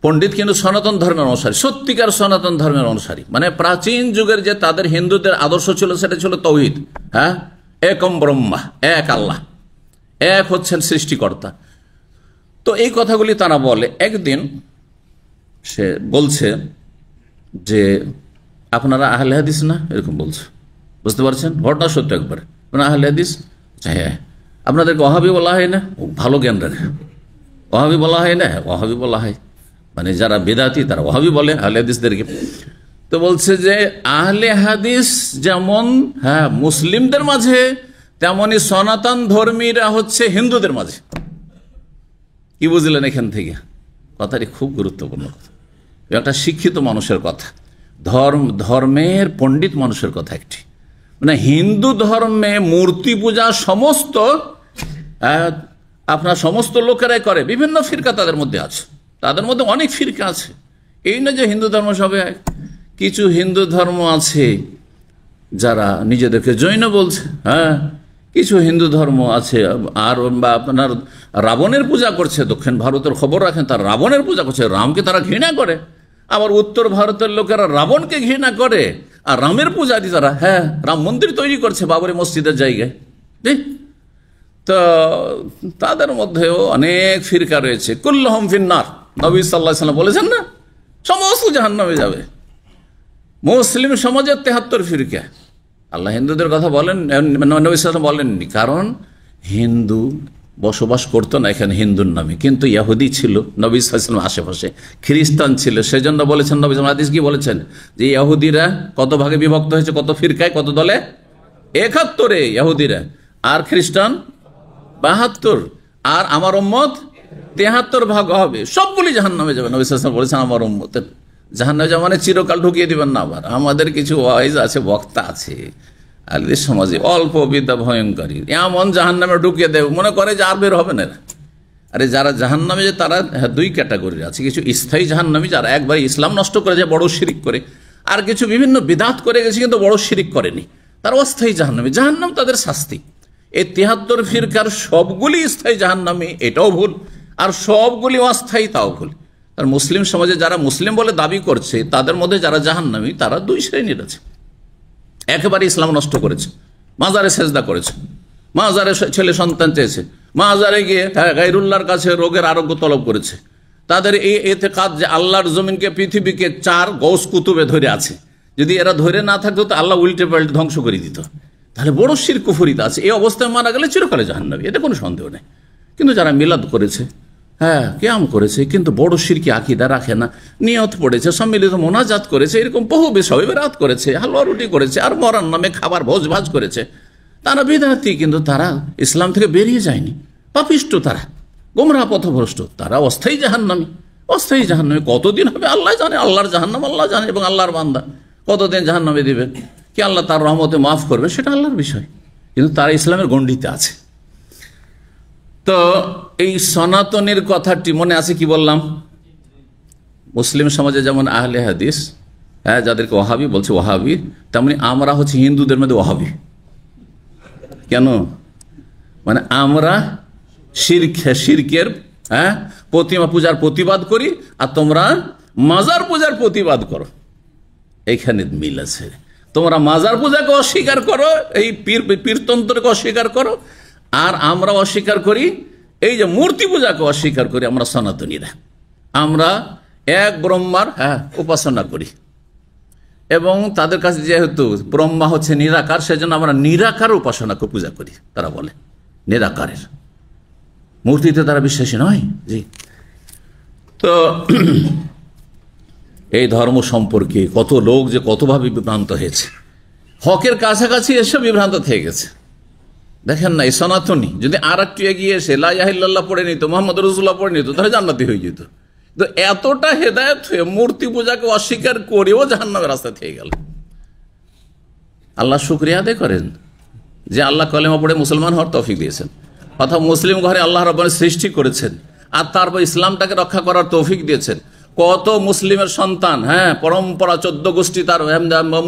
পণ্ডিত কিন্তু সনাতন ধর্মের অনুসারী, সত্যিকার সনাতন ধর্মের অনুসারী, মানে প্রাচীন যুগের যে তাদের হিন্দুদের আদর্শ ছিল সেটা ছিল তৌহিদ। একম ব্রহ্মা, এক আল্লাহ, এক হচ্ছেন সৃষ্টিকর্তা। তো এই কথাগুলি তারা বলে। একদিন সে বলছে যে আপনারা আহলে হাদিস না, এরকম বলছে, বুঝতে পারছেন? ঘটনা সত্য একবারে। আপনারা আহলে হাদিস? হ্যাঁ। আপনাদেরকে ওয়াহাবি বলা হয় না? ভালো জ্ঞান রাখে। ওয়াহাবি বলা হয় না? ওয়াহাবি বলা হয়, মানে যারা বেদাতি তারা ওয়াহাবি বলে আহলে হাদিসদেরকে। তো বলছে যে আহলে হাদিস যেমন মুসলিমদের মাঝে, তেমনি সনাতন ধর্মীরা হচ্ছে হিন্দুদের মাঝে। কি বুঝলেন এখান থেকে? কথাটি খুব গুরুত্বপূর্ণ কথা, একটা শিক্ষিত মানুষের কথা, ধর্মের পণ্ডিত মানুষের কথা একটি। মানে হিন্দু ধর্মে মূর্তি পূজা সমস্ত আপনার সমস্ত লোকেরাই করে, বিভিন্ন ফিরকা তাদের মধ্যে আছে, তাদের মধ্যে অনেক ফিরকা আছে। এই না যে হিন্দু ধর্ম সবে, কিছু হিন্দু ধর্ম আছে যারা নিজেদেরকে জৈন বলছে, কিছু হিন্দু ধর্ম আছে আর আপনার রাবণের পূজা করছে। দক্ষিণ ভারতের খবর রাখেন, তারা রাবণের পূজা করছে, রামকে তারা ঘৃণা করে। আবার উত্তর ভারতের লোকেরা রাবণকে ঘৃণা করে আর রামের পূজারি তারা রাম মন্দির তৈরি করছে বাবরি মসজিদের জায়গায়। তো তাদের মধ্যেও অনেক ফিরকা রয়েছে। কুল্লুহুম ফিন্নার, নবী সাল্লাল্লাহু আলাইহি ওয়াসাল্লাম বলেছেন না, সমস্ত জাহান্নামে যাবে। মুসলিম সমাজের 73 ফিরকা। আল্লাহ হিন্দুদের কথা বলেন, নবী সাল্লাল্লাহু আলাইহি ওয়াসাল্লাম বলেননি, কারণ হিন্দু বসবাস করতো না এখানে হিন্দুর নামে, কিন্তু ইহুদি ছিল নবী সাল্লাল্লাহু আলাইহি ওয়াসাল্লাম আশেপাশে, খ্রিস্টান ছিল। সেজন্য বলেছেন নবী সাল্লাল্লাহু আলাইহি ওয়াসাল্লাম, হাদিস কি বলেছেন যে ইহুদিরা কত ভাগে বিভক্ত হয়েছে, কত ফিরকায়, কত দলে? 71 ইহুদিরা, আর খ্রিস্টান 72, আর আমার উম্মত 73 ভাগ হবে, সবগুলি জাহান্নামে যাবে। নবী সাল্লাল্লাহু আলাইহি ওয়াসাল্লাম বলেছেন আমার উম্মতের জাহান্নামে যাওয়া মানে চিরকাল ঢুকিয়ে দিবেন না। আবার আমাদের কিছু ওয়াইজ আছে, বক্তা আছে আলের সমাজে, অল্প বিদ্যা ভয়ঙ্করী, এমন জাহান্নামে ঢুকিয়ে দেবে মনে করে যে আর বের হবে না। আরে যারা জাহান্নামে যে তারা দুই ক্যাটাগরির আছে, কিছু স্থায়ী জাহান্নামী যারা একবার ইসলাম নষ্ট করে যায়, বড় শিরিক করে, আর কিছু বিভিন্ন বিদআত করে গেছে কিন্তু বড় শিরিক করেনি, তারা অস্থায়ী জাহান্নামী। জাহান্নাম তাদের শাস্তি। এই 73 ফিরকার সবগুলি স্থায়ী জাহান্নামী, এটাও ভুল, আর সবগুলি অস্থায়ী, তাও ভুল। আর মুসলিম সমাজে যারা মুসলিম বলে দাবি করছে তাদের মধ্যে যারা জাহান্নামী তারা দুই শ্রেণীর আছে। একেবারে ইসলাম নষ্ট করেছে, মাজারে সেজদা করেছে, মাজারে ছেলে সন্তান চেয়েছে, মাজারে গিয়ে গায়রুল্লাহর কাছে রোগের আরোগ্য তলব করেছে। তাদের এই এতেকাদ যে আল্লাহর জমিনকে, পৃথিবীকে 4 গৌস কুতুবে ধরে আছে, যদি এরা ধরে না থাকতো তো আল্লাহ উল্টে পাল্টে ধ্বংস করে দিত। তাহলে বড় শিরক কুফরিতে আছে। এই অবস্থায় মারা গেলে চিরকালে জাহান্নামী, এতে কোনো সন্দেহ নেই। কিন্তু যারা মিলাদ করেছে, হ্যাঁ কিয়াম করেছে, কিন্তু বড় শিরকি আকীদা রাখে না, নিয়ত পড়েছে, সম্মিলিত মোনাজাত করেছে, এরকম বহু বিষয় রাত করেছে, হালুয়া রুটি করেছে, আর মরার নামে খাবার ভোজ ভাজ করেছে, তারা বিদআতি, কিন্তু তারা ইসলাম থেকে বেরিয়ে যায়নি। পাপিষ্ট তারা, গোমরাহ পথভ্রষ্ট, তারা অস্থায়ী জাহান্নামী। অস্থায়ী জাহান্নামী কতদিন হবে আল্লাহ জানে, আল্লাহর জাহান্নাম আল্লাহ জানে, এবং আল্লাহর বান্দা কতদিন জাহান্নামে দিবেন, কি আল্লাহ তার রহমতে মাফ করবে সেটা আল্লাহর বিষয়, কিন্তু তারা ইসলামের গণ্ডিতে আছে। তো এই সনাতনের কথাটি মনে আছে কি বললাম? মুসলিম সমাজে যেমন আহলে হাদিস, হ্যাঁ যাদেরকে ওয়াহাবি বলছে ওয়াহাবি, তেমনি আমরা হচ্ছে হিন্দুদের মধ্যে ওয়াহাবি। কেন? মানে আমরা শিরকের, হ্যাঁ প্রতিমা পূজার প্রতিবাদ করি, আর তোমরা মাজার পূজার প্রতিবাদ করো। এইখানে মিল আছে। তোমরা মাজার পূজাকে অস্বীকার করো, এই পীরতন্ত্রকে অস্বীকার করো, আর আমরা অস্বীকার করি এই যে মূর্তি পূজাকে অস্বীকার করি। আমরা সনাতনীরা, আমরা এক ব্রহ্মার উপাসনা করি, এবং তাদের কাছে যেহেতু ব্রহ্মা হচ্ছে নিরাকার, সেজন্য আমরা নিরাকার উপাসনাকে পূজা করি। তারা বলে নিরাকারের, মূর্তিতে তারা বিশ্বাসী নয়। জি, তো এই ধর্ম সম্পর্কে কত লোক যে কতভাবে বিভ্রান্ত হয়েছে, হকের কাছাকাছি এসে বিভ্রান্ত থেকে গেছে। দেখেন না, এই সনাতনী যদি আর একটু এগিয়ে এসে লা ইলাহা ইল্লাল্লাহ পড়ে নিত, মুহাম্মদ রাসূলুল্লাহ পড়ে নিত, তাহলে জান্নাতি হয়ে যেত। তো এতটা হেদায়েত হয়ে মূর্তি পূজাকে অস্বীকার করেও জাহান্নামের রাস্তা থেকে গেল। আল্লাহ শুকরিয়া আদায় করেন যে আল্লাহ কলেমা পড়ে মুসলমান হওয়ার তৌফিক দিয়েছেন, অর্থাৎ মুসলিম ঘরে আল্লাহ রাব্বুল সৃষ্টি করেছেন, আর তারপর ইসলামটাকে রক্ষা করার তৌফিক দিয়েছেন। কত মুসলিমের সন্তান, হ্যাঁ পরম্পরা 14 গোষ্ঠী তার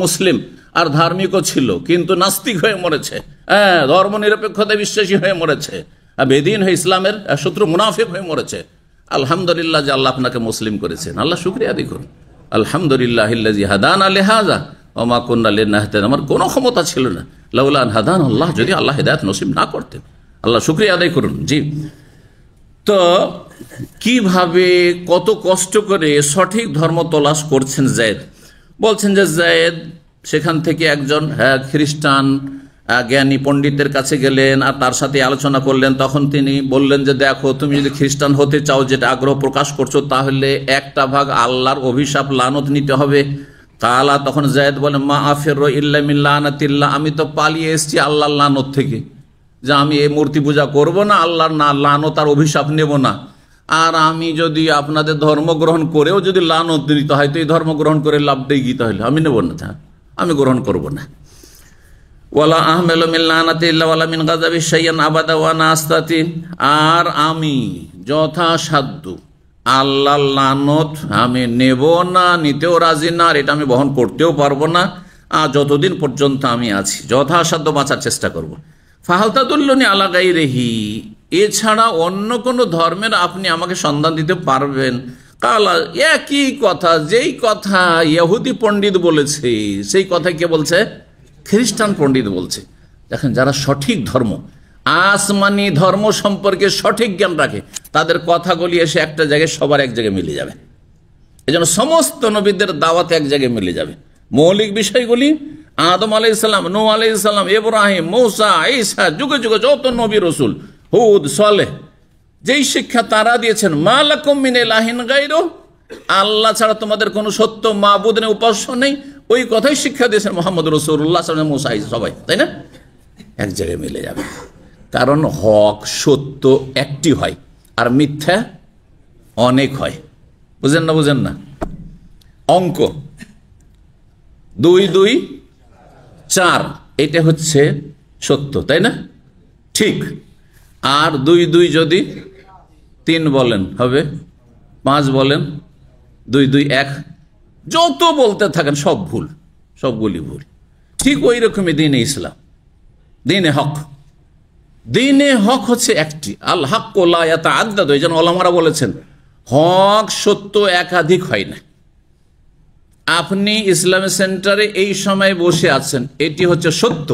মুসলিম আর ধার্মিকও ছিল, কিন্তু নাস্তিক হয়ে মরেছে, হ্যাঁ ধর্ম নিরপেক্ষতায় বিশ্বাসী হয়ে মরেছে, বেদিন হয়ে ইসলামের শত্রু মুনাফিক হয়ে মরেছে। আলহামদুলিল্লাহ যে আল্লাহ আপনাকে মুসলিম করেছেন, আল্লাহ শুকরিয়া আদায় করুন। আলহামদুলিল্লাহিল্লাযী হাদানা লিহাযা ওয়া মা কুন্না লিনাহতাদিয়া, আমার কোনো ক্ষমতা ছিল না, লাউলা আন হাদানাল্লাহ, যদি আল্লাহ হিদায়াত নসিব না করতেন। আল্লাহ শুকরিয়া আদায় করুন। জি, তো কিভাবে কত কষ্ট করে সঠিক ধর্ম তলাশ করছেন যায়েদ। বলছেন যে যায়েদ সেখান থেকে একজন খ্রিস্টান জ্ঞানী পণ্ডিতের কাছে গেলেন, আর তার সাথে আলোচনা করলেন। তখন তিনি বললেন যে দেখো, তুমি যদি খ্রিস্টান হতে চাও, যেটা আগ্রহ প্রকাশ করছো, তাহলে একটা ভাগ আল্লাহর অভিশাপ লানত নিতে হবে। কালা, তখন যায়েদ বলেন মা আফিরু ইল্লা মিন লানাতিল্লাহ, আমি তো পালিয়ে এসেছি আল্লাহর লানত থেকে, যে আমি এই মূর্তি পূজা করব না, আল্লাহর না লানত আর অভিশাপ নেব না। আর আমি যদি আপনাদের ধর্ম গ্রহণ করেও যদি লানত নিতে হয়, তো এই ধর্ম গ্রহণ করে লাভটাই কি? তাহলে আমি নেব না, আমি গ্রহণ করব না। ওয়ালা আহমেলু মিন লানাতিল্লাহ ওয়ালা মিন গাযাবি শাইআন আবাদা ওয়া নাস্তাতি, আর আমি যথাসাধ্য আল্লাহর লানত আমি নেব না, নিতেও রাজি না, আর এটা আমি বহন করতেও পারবো না, আর যতদিন পর্যন্ত আমি আছি যথাসাধ্য বাঁচার চেষ্টা করব। ফাহাল তাদুল্লুনি আলা গায়রিহি, এছাড়া অন্য কোন ধর্মের আপনি আমাকে সন্ধান দিতে পারবেন? কালা, একই কথা, যেই কথা ইহুদি পণ্ডিত বলেছে সেই কথা কে বলছে? খ্রিস্টান পণ্ডিত বলছে। দেখেন, যারা সঠিক ধর্ম, আসমানি ধর্ম সম্পর্কে সঠিক জ্ঞান রাখে, তাদের কথাগুলি এসে একটা জায়গায় সবার এক জায়গায় মিলে যাবে। এজন্য সমস্ত নবীদের দাওয়াত এক জায়গায় মিলে যাবে। মৌলিক বিষয়গুলি আদম আলাইহিস সালাম, নূহ আলাইহিস সালাম, ইব্রাহিম, মূসা, ঈসা, যুগে যুগে যত নবী রাসূল, হুদ, সালেহ, যেই শিক্ষা তারা দিয়েছেন, মা লাকুম মিন ইলাহিন গায়রু, আল্লাহ ছাড়া তোমাদের কোনো সত্য মাবুদ নেই, উপাস্য নেই, ওই কথাই শিক্ষা দিয়েছেন মোহাম্মদ রাসূলুল্লাহ সাল্লাল্লাহু আলাইহি ওয়াসাল্লাম, মুসা সাই, সবাই, তাই না? এক জায়গায় মিলে যাবে, কারণ হক সত্য একটি হয় আর মিথ্যা অনেক হয়। বুঝেন না? বুঝেন না? অঙ্ক 2 2 4 এটা হচ্ছে সত্য, তাই না? ঠিক। আর 2 2 যদি 3 বলেন হবে, 5 বলেন, 2 2 1, যত বলতে থাকেন সব ভুল, সবগুলি ভুল। ঠিক ওই রকমই দ্বীনে ইসলাম, দ্বীনে হক। দ্বীনে হক হচ্ছে একটি, আল হাক্কু লা ইয়াতাআদ্দাদু। এই জন্য ওলামারা বলেছেন হক সত্য একাধিক হয় না। আপনি ইসলামী সেন্টারে এই সময় বসে আছেন, এটি হচ্ছে সত্য,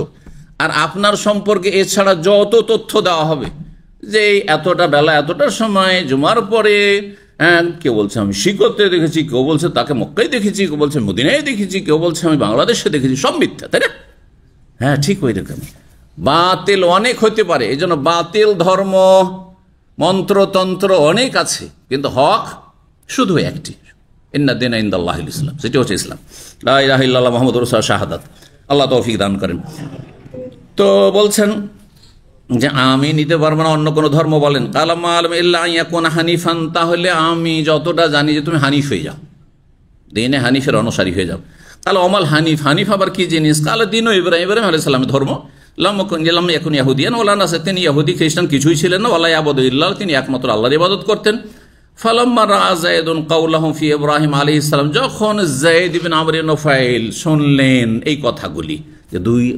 আর আপনার সম্পর্কে এছাড়া যত তথ্য দেওয়া হবে যে এতটা বেলা এতটার সময় জুমার পরে, কেউ বলছে আমি শিকতে দেখেছি, কেউ বলছে তাকে মক্কায় দেখেছি, কেউ বলছে মদিনায় দেখেছি, কেউ বলছে আমি বাংলাদেশে দেখেছি, সব মিথ্যা, তাই না? হ্যাঁ, ঠিক ওই রকম বাতিল অনেক হতে পারে। এই জন্য বাতিল ধর্ম মন্ত্রতন্ত্র অনেক আছে, কিন্তু হক শুধু একটি, ইন্না দীনা ইনদাল্লাহিল ইসলাম, সেটি হচ্ছে ইসলাম। লা ইলাহা ইল্লাল্লাহ মুহাম্মাদুর রাসূলুল্লাহ, শাহাদাত। আল্লাহ তৌফিক দান করেন। তো বলছেন যে আমি নিতে পারবো না অন্য কোনো ধর্ম, বলেন কালামা আলম ইল্লা ইয়াকুন হানিফান, তাহলে আমি যতটা জানি যে তুমি হানিফ হয়ে যাও, দ্বীনে হানিফের অনুসারী হয়ে যাও। তাহলে অমাল হানিফ, হানিফ আবার কি জিনিস? কালে দিন ইব্রাহিম, ইব্রাহিম আলাইহিস সালামের ধর্ম। লাম ইয়াকুন ইয়াহুদিয়ান ওয়ালা নাসারা, তিনি ইহুদি খ্রিস্টান কিছুই ছিলেন না। ওয়ালা ইয়াবুদু ইল্লাল্লাহ, তিনি একমাত্র আল্লাহর ইবাদত করতেন। ফালাম্মা রাআ যায়েদুন কাওলাহুম ফি ইব্রাহিম আলাইহিস সালাম, যখন যায়েদ ইবনে আমর ইবনে নুফাইল শুনলেন এই কথাগুলি, যে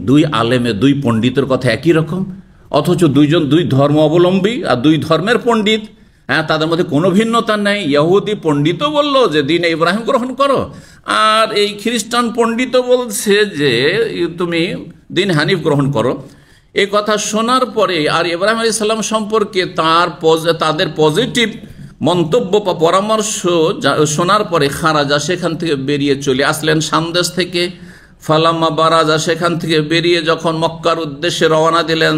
দুই আলেমের, দুই পণ্ডিতের কথা একই রকম, অথচ দুইজন দুই ধর্ম অবলম্বী আর দুই ধর্মের পণ্ডিত, হ্যাঁ, তাদের মধ্যে কোনো ভিন্নতা নেই। ইহুদি পণ্ডিতও বলল যে দিন ইব্রাহিম গ্রহণ করো, আর এই খ্রিস্টান পণ্ডিতও বলছে যে তুমি দিন হানিফ গ্রহণ করো। এই কথা শোনার পরে আর ইব্রাহিম আলাইহিস সালাম সম্পর্কে তাদের পজিটিভ মন্তব্য বা পরামর্শ শোনার পরে খারাজা, সেখান থেকে বেরিয়ে চলে আসলেন সামদেশ থেকে। ফালাম্মা বারাজা, সেখান থেকে বেরিয়ে যখন মক্কার উদ্দেশ্যে রওনা দিলেন,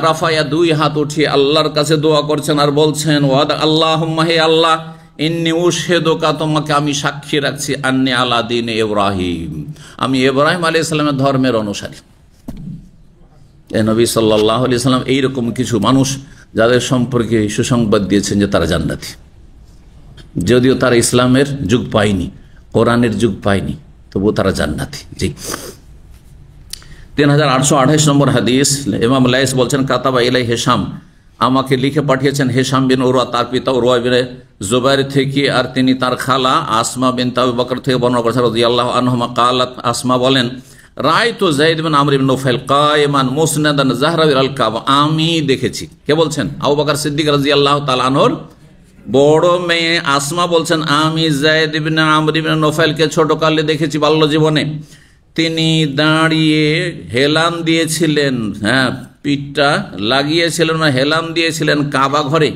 রাফায়া, 2 হাত উঠিয়ে আল্লাহর কাছে দোয়া করছেন আর বলছেন ওয়াদ আল্লাহুম্মা, হে আল্লাহ, ইন্নী উশহিদুকা, তোমাকে আমি সাক্ষী রাখছি, আন্নী আলা দীনে ইব্রাহিম, আমি ইব্রাহিম আলাইহিস সালামের ধর্মের অনুসারী। এই নবী সাল্লাল্লাহু আলাইহি সাল্লাম এইরকম কিছু মানুষ যাদের সম্পর্কে সুসংবাদ দিয়েছেন যে তারা জান্নাতি, যদিও তারা ইসলামের যুগ পায়নি, কোরআনের যুগ পায়নি, তবু তারা জান্নাতি। জি, 3828 নম্বর হাদিস। ইমাম লাইস বলছেন কাতাবা ইলাই হেশাম, আমাকে লিখে পাঠিয়েছেন হেশাম বিন উরওয়া, তার পিতা উরওয়া বিন জুবাইর থেকে, আর তিনি তার খালা আসমা বিনত আবু বকর থেকে বর্ণনা করেছেন রাদিয়াল্লাহু আনহুমা। কালাত, আসমা বলেন, রাআইতু যায়েদ বিন আমর ইবনে নুফাইল কায়মান মুসনাদান যাহরা ইলাল কাবা, আমি দেখেছি। কে বলছেন? আবু বকর সিদ্দিক রাদিয়াল্লাহু তাআলা আনহুর বড় মেয়ে আসমা বলছেন, আমি যায়েদ ইবনে আমর ইবনে নুফাইলকে ছোটকালে দেখেছি, বাল্য জীবনে। তিনি দাঁড়িয়ে হেলান দিয়েছিলেন, হ্যাঁ, পিঠটা লাগিয়েছিলেন, হেলান দিয়েছিলেন কাবা ঘরে,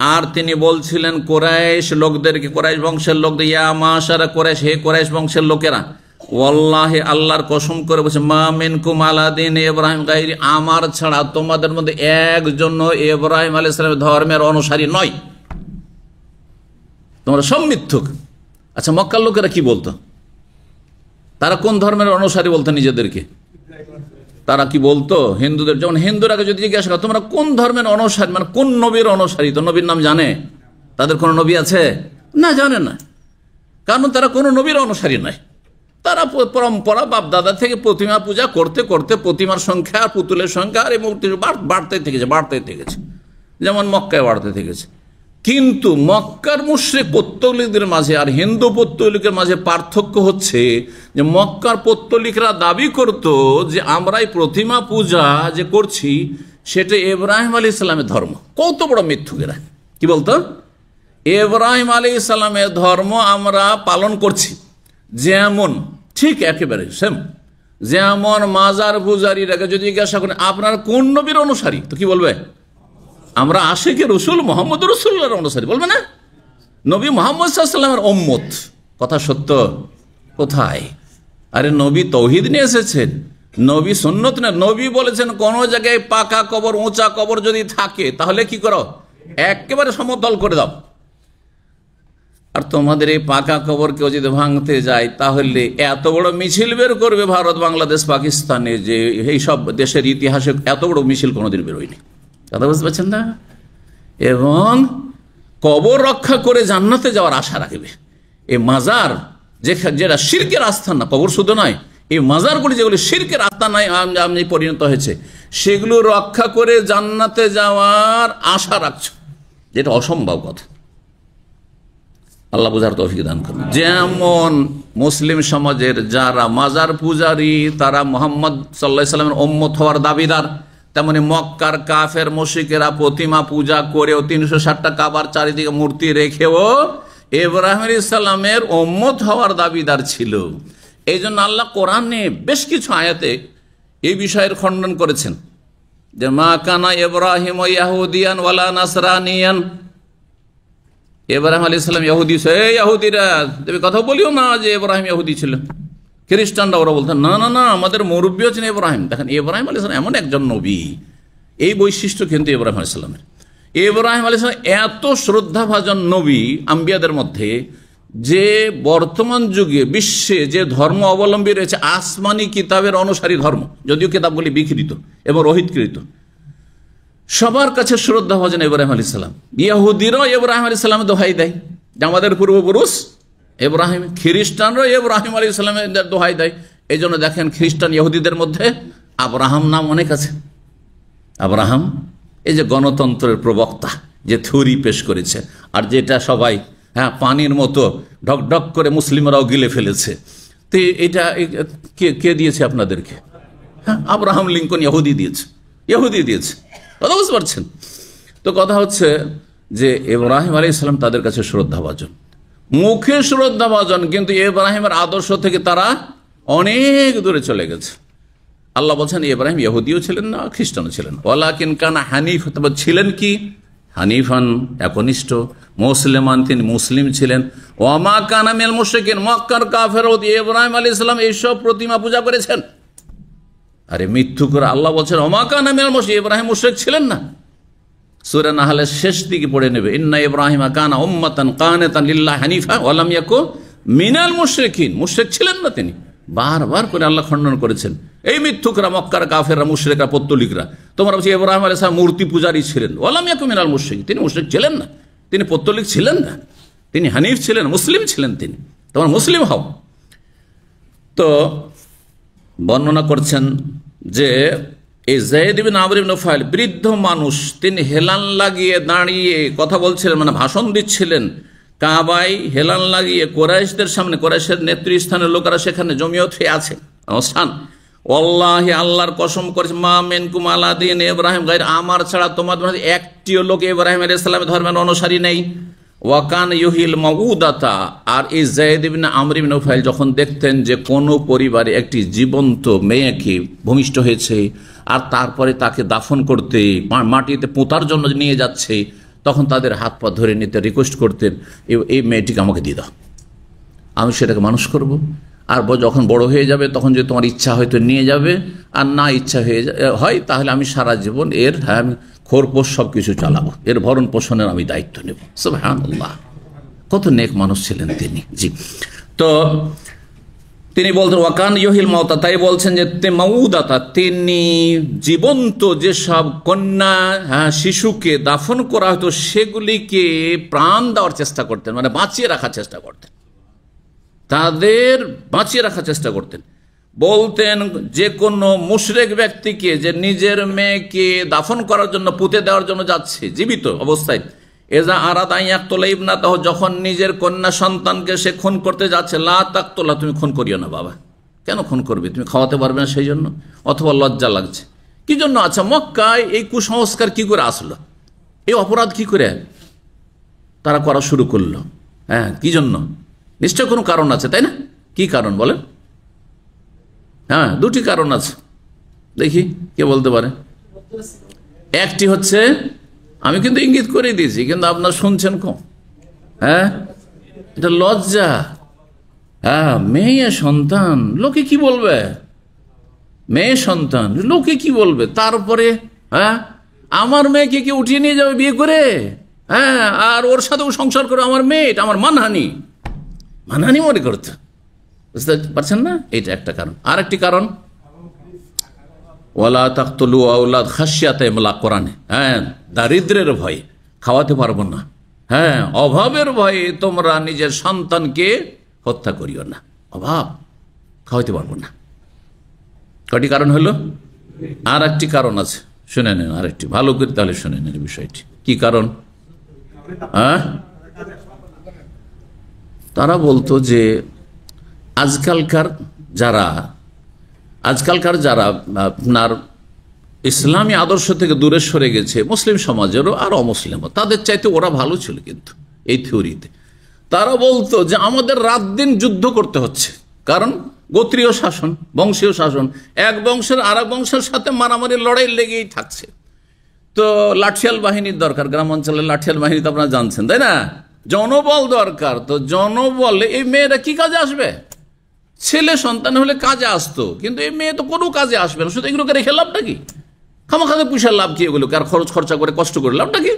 আর তিনি বলছিলেন কুরাইশ লোকদেরকে, কুরাইশ বংশের লোকদের, ইয়া মাশারা কুরাইশ, হে কুরাইশ বংশের লোকেরা, ওয়াল্লাহি, আল্লাহর কসম করে বলছে, মা মিনকুম আলা দীন ইব্রাহিম গায়রি, আমার ছাড়া তোমাদের মধ্যে একজন ইব্রাহিম আলাইহিস সালামের ধর্মের অনুসারী নয়, তোমরা সব মিথ্যুক। আচ্ছা, মক্কার লোকেরা কি বলতো? তারা কোন ধর্মের অনুসারী বলতো নিজেদেরকে? তারা কি বলতো? হিন্দুদের, যেমন হিন্দুরাকে যদি জিজ্ঞাসা করো তোমরা কোন ধর্মের অনুসারী, মানে কোন নবীর অনুসারী, তো নবীর নাম জানে? তাদের কোন নবী আছে? না, জানে না, কারণ তারা কোন নবীর অনুসারী নয়। তারা পরম্পরা বাপ দাদা থেকে প্রতিমা পূজা করতে করতে প্রতিমার সংখ্যা, পুতুলের সংখ্যা আর এই মূর্তি বাড়তে থেকেছে, যেমন মক্কায় বাড়তে থেকেছে। কিন্তু মক্কার মুশরিক পৌত্তলিকদের মাঝে আর হিন্দু পৌত্তলিকের মাঝে পার্থক্য হচ্ছে যে মক্কার পৌত্তলিকরা দাবি করত যে আমরা এই প্রতিমা পূজা যে করছি সেটা ইব্রাহিম আলাইহিস সালামের ধর্ম। কত বড় মিথ্যুকেরা! কি বলতো? ইব্রাহিম আলাইহিস সালামের ধর্ম আমরা পালন করছি, যেমন ঠিক একেবারে সেম, যেমন মাজার পূজারীরাকে যদি জিজ্ঞাসা করেন আপনার কোন নবীর অনুসারী, তো কি বলবে? আমরা আশিকে রসুল মোহাম্মদ রসুল্লাহর অনুসারী, বলবে না? নবী মোহাম্মদ সাল্লাল্লাহু আলাইহি ওয়াসাল্লামের উম্মত। কথা সত্য? কোথায়? আরে নবী তৌহিদ নিয়ে এসেছেন, নবী সুন্নত না। নবী বলেছেন কোন জায়গায় পাকা কবর, উঁচা কবর যদি থাকে তাহলে কি করো? একেবারে সমতল করে দাও। আর তোমাদের এই পাকা কবর কেউ যদি ভাঙতে যায় তাহলে এত বড় মিছিল বের করবে ভারত, বাংলাদেশ, পাকিস্তানে, যে এই সব দেশের ইতিহাসে এত বড় মিছিল কোনোদিন বেরোয়নি। কথা বুঝতে পারছেন না? এবং কবর রক্ষা করে জান্নাতে যাওয়ার আশা রাখবে। এই মাজার যেটা শিরকের আস্থান না, কবর শুধু নয়, এই মাজারগুলি যেগুলি শিরকের আস্থানায় পরিণত হয়েছে, সেগুলো রক্ষা করে জান্নাতে যাওয়ার আশা রাখছ, যেটা অসম্ভব কথা। আল্লাহ বুঝার তৌফিক দান করুন। যেমন মুসলিম সমাজের যারা মাজার পূজারী, তারা মুহাম্মদ সাল্লাল্লাহু আলাইহি ওয়াসাল্লামের উম্মত হওয়ার দাবিদার, তেমনি মক্কার কাফের মুশরিকেরা প্রতিমা পূজা করেও 360টা কাবার চারিদিকে মূর্তি রেখেও ইব্রাহিম আলাইহিস সালামের উম্মত হওয়ার দাবিদার ছিল। এই জন্য আল্লাহ কোরআনে বেশ কিছু আয়াতে এই বিষয়ের খণ্ডন করেছেন, যে মা কানা ইব্রাহিম ইয়াহুদিয়ান ওয়ালা নাসরানিয়ান। ইব্রাহিম আলাইহিস সালাম ইহুদি, ইহুদিরা তুমি কথা বলিও না যে ইব্রাহিম ইহুদি ছিল। খ্রিস্টানরা ওরা বলতেন না না না, আমাদের মুরব্বী হচ্ছেন ইব্রাহিম। দেখেন ইব্রাহিম আলাইহিস সালাম এমন একজন নবী, এই বৈশিষ্ট্য কিন্তু ইব্রাহিম আলাইহিস সালামের। ইব্রাহিম আলাইহিস সালাম এত শ্রদ্ধাভাজন নবী আম্বিয়াদের মধ্যে, যে বর্তমান যুগে বিশ্বে যে ধর্ম অবলম্বী রয়েছে আসমানি কিতাবের অনুসারী ধর্ম, যদিও কিতাবগুলি বিকৃত এবং রহিতকৃত, সবার কাছে শ্রদ্ধা ভাজন ইব্রাহিম আলাইহিস সালাম। ইহুদিরাও ইব্রাহিম আলাইহিস সালামের দোহাই দেয় যে আমাদের পূর্বপুরুষ ইব্রাহিম। খ্রিস্টানরাও ইব্রাহিম আলাইহিস সালামের দোহাই দেয়। এই জন্য দেখেন খ্রিস্টান ইহুদিদের মধ্যে আব্রাহাম নাম অনেক আছে। আব্রাহাম এই যে গণতন্ত্রের প্রবক্তা, যে থিওরি পেশ করেছে, আর যেটা সবাই পানির মতো ঢকঢক করে মুসলিমরাও গিলে ফেলেছে, তো এটা কে দিয়েছে আপনাদেরকে? আব্রাহাম লিঙ্কন ইহুদি দিয়েছে। কথা বুঝতে পারছেন তো? কথা হচ্ছে যে ইব্রাহিম আলাইহিস সালাম তাদের কাছে শ্রদ্ধাভাজন, মুখে শ্রদ্ধাভাজন, কিন্তু ইব্রাহিমের আদর্শ থেকে তারা অনেক দূরে চলে গেছে। আল্লাহ বলছেন ইব্রাহিম ইহুদিও ছিলেন না, খ্রিস্টানও ছিলেন, ওয়ালাকিন কানা হানিফ, ছিলেন কি হানিফান, একনিষ্ঠ মুসলিমান, তিনি মুসলিম ছিলেন। ওয়ামা কানা মিনাল মুশরিকিন, মক্কার কাফেরও ইব্রাহিম আলাইহিস সালাম এইসব প্রতিমা পূজা করেছেন। আরে মৃত্যু করে আল্লাহ বলছেন ওমা কানা মিনাল মুশরিকিন, ইব্রাহিম মুশরিক ছিলেন না। সূরা নাহলের শেষ দিকে পড়ে নেবে, ইন্না ইব্রাহিমা কানা উম্মাতান কানিতান লিল্লাহি হানিফা ওয়া লাম ইয়াকু মিনাল মুশরিকিন, মুশরিক ছিলেন না তিনি। বারবার করে আল্লাহ খণ্ডন করেছেন এই মিথ্যুকরা, মক্কার কাফেররা, মুশরিকরা, পত্তলিকরা। তোমরা বলছি ইব্রাহিম আলাইহিস সালাম মূর্তি পূজারী ছিলেন, ওয়া লাম ইয়াকু মিনাল মুশরিকিন, তিনি মুশরিক ছিলেন না, তিনি পত্তলিক ছিলেন না, তিনি হানিফ ছিলেন, মুসলিম ছিলেন তিনি। তোমরা মুসলিম হও। তো বর্ণনা করছেন যে এই যায়েদ ইবনে আমর ইবনে নুফাইল, বৃদ্ধ মানুষ, তিনি হেলান লাগিয়ে দাঁড়িয়ে কথা বলছিলেন, মানে ভাষণ দিচ্ছিলেন কাবায় হেলান লাগিয়ে কুরাইশদের সামনে। কুরাইশের নেতৃস্থানের লোকেরা সেখানে জমিয়ত হয়ে আছে অবস্থান। ওয়াল্লাহি, আল্লাহর কসম করেছে, মা মিনকুম আলা দীন ইব্রাহিম গায়র, আমার ছাড়া তোমাদের মধ্যে একটিও লোক ইব্রাহিম আলাইহিস সালামের ধর্মের অনুসারী নেই। ওয়াকান ইউহিল মাউদাতা, আর এই যায়েদ ইবনে আমর ইবনে নুফাইল যখন দেখতেন যে কোনো পরিবারে একটি জীবন্ত মেয়েকে ভূমিষ্ঠ হয়েছে আর তারপরে তাকে দাফন করতে মাটিতে পোঁতার জন্য নিয়ে যাচ্ছে, তখন তাদের হাত পা ধরে নিতে রিকোয়েস্ট করতেন, এই মেয়েটিকে আমাকে দিয়ে দাও, আমি সেটাকে মানুষ করব, আর যখন বড় হয়ে যাবে তখন যদি তোমার ইচ্ছা হয়তো নিয়ে যাবে, আর না ইচ্ছা হয় তাহলে আমি সারা জীবন এর আমি খোরপোষ সব কিছু চালাবো, এর ভরণ পোষণের আমি দায়িত্ব নেব। সুবহানাল্লাহ, কত নেক মানুষ ছিলেন তিনি। জি, তো তিনি বলতেন ওয়াকান ইউহিল মাউতা, তাই বলছেন যে মাউদাতা, তিনি জীবন্ত যেসব কন্যা শিশুকে দাফন করা হতো সেগুলিকে প্রাণ দেওয়ার চেষ্টা করতেন, মানে বাঁচিয়ে রাখার চেষ্টা করতেন, তাদের বাঁচিয়ে রাখার চেষ্টা করতেন। বলতেন যে কোনো মুশরিক ব্যক্তিকে যে নিজের মেয়েকে দাফন করার জন্য, পুঁতে দেওয়ার জন্য যাচ্ছে জীবিত অবস্থায়, এজা আরাদা ইয়াকতুলা ইবনাতাহু, যখন নিজের কন্যা সন্তানকে সে খুন করতে যাচ্ছে, লা তাকতুলা, তুমি খুন করিও না বাবা। কেন খুন করবে? তুমি খাওয়াতে পারবে না সেই জন্য, অথবা লজ্জা লাগছে কি জন্য? আচ্ছা, মক্কায় এই কুসংস্কার কি করে আসলো, এই অপরাধ কি করে তারা করা শুরু করলো? কি জন্য? নিশ্চয় কোনো কারণ আছে, তাই না? কি কারণ বলেন? দুটি কারণ আছে, দেখি কে বলতে পারে। একটি হচ্ছে, আমি কিন্তু ইঙ্গিত করে দিয়েছি, কিন্তু আপনার শুনছেন কম। এটা লজ্জা। মেয়ে সন্তান, লোকে কি বলবে? মেয়ে সন্তান, লোকে কি বলবে? তারপরে আমার মেয়েকে কি উঠিয়ে নিয়ে যাবে বিয়ে করে? হ্যাঁ, আর ওর সাথেও সংসার করে আমার মেয়ে, এটা আমার মানহানি মনে করতে। বুঝতে পারছেন না? এটা একটা কারণ। আর একটি কারণ, ওয়ালা তাকতুলু আওলাদ খাশিয়াতে ইমলাক, কোরআনে, হ্যাঁ, দারিদ্রের ভয়ে, খাওয়াতে পারবো না, হ্যাঁ, অভাবের ভয়ে তোমরা নিজের সন্তানকে হত্যা করিও না। অভাব, খাওয়াতে পারবো না। কটি কারণ হলো? আর একটি কারণ আছে, শুনে নেন আরেকটি ভালো করে, তাহলে শুনে নেন বিষয়টি। কি কারণ? হ্যাঁ, তারা বলতো যে আজকালকার যারা আপনার ইসলামী আদর্শ থেকে দূরে সরে গেছে, মুসলিম সমাজেরও আর অমুসলিমও, তাদের চাইতে ওরা ভালো ছিল। কিন্তু এই থিওরিতে তারা বলতো যে আমাদের রাত দিন যুদ্ধ করতে হচ্ছে, কারণ গোত্রীয় শাসন, বংশীয় শাসন, এক বংশের আর এক বংশের সাথে মারামারি লড়াই লেগেই থাকছে। তো লাঠিয়াল বাহিনীর দরকার, গ্রাম অঞ্চলের লাঠিয়াল বাহিনী তো আপনারা জানছেন, তাই না? জনবল দরকার। তো জনবলে এই মেয়েরা কি কাজে আসবে? ছেলে সন্তান হলে কাজে আসতো, কিন্তু এই মেয়ে তো কোনো কাজে আসবে না। শুধু এগুলোকে রেখে লাভটা কি? খামাখাতে পুষার লাভ কি? এগুলো কার খরচ খরচা করে কষ্ট করে লাভটা কি?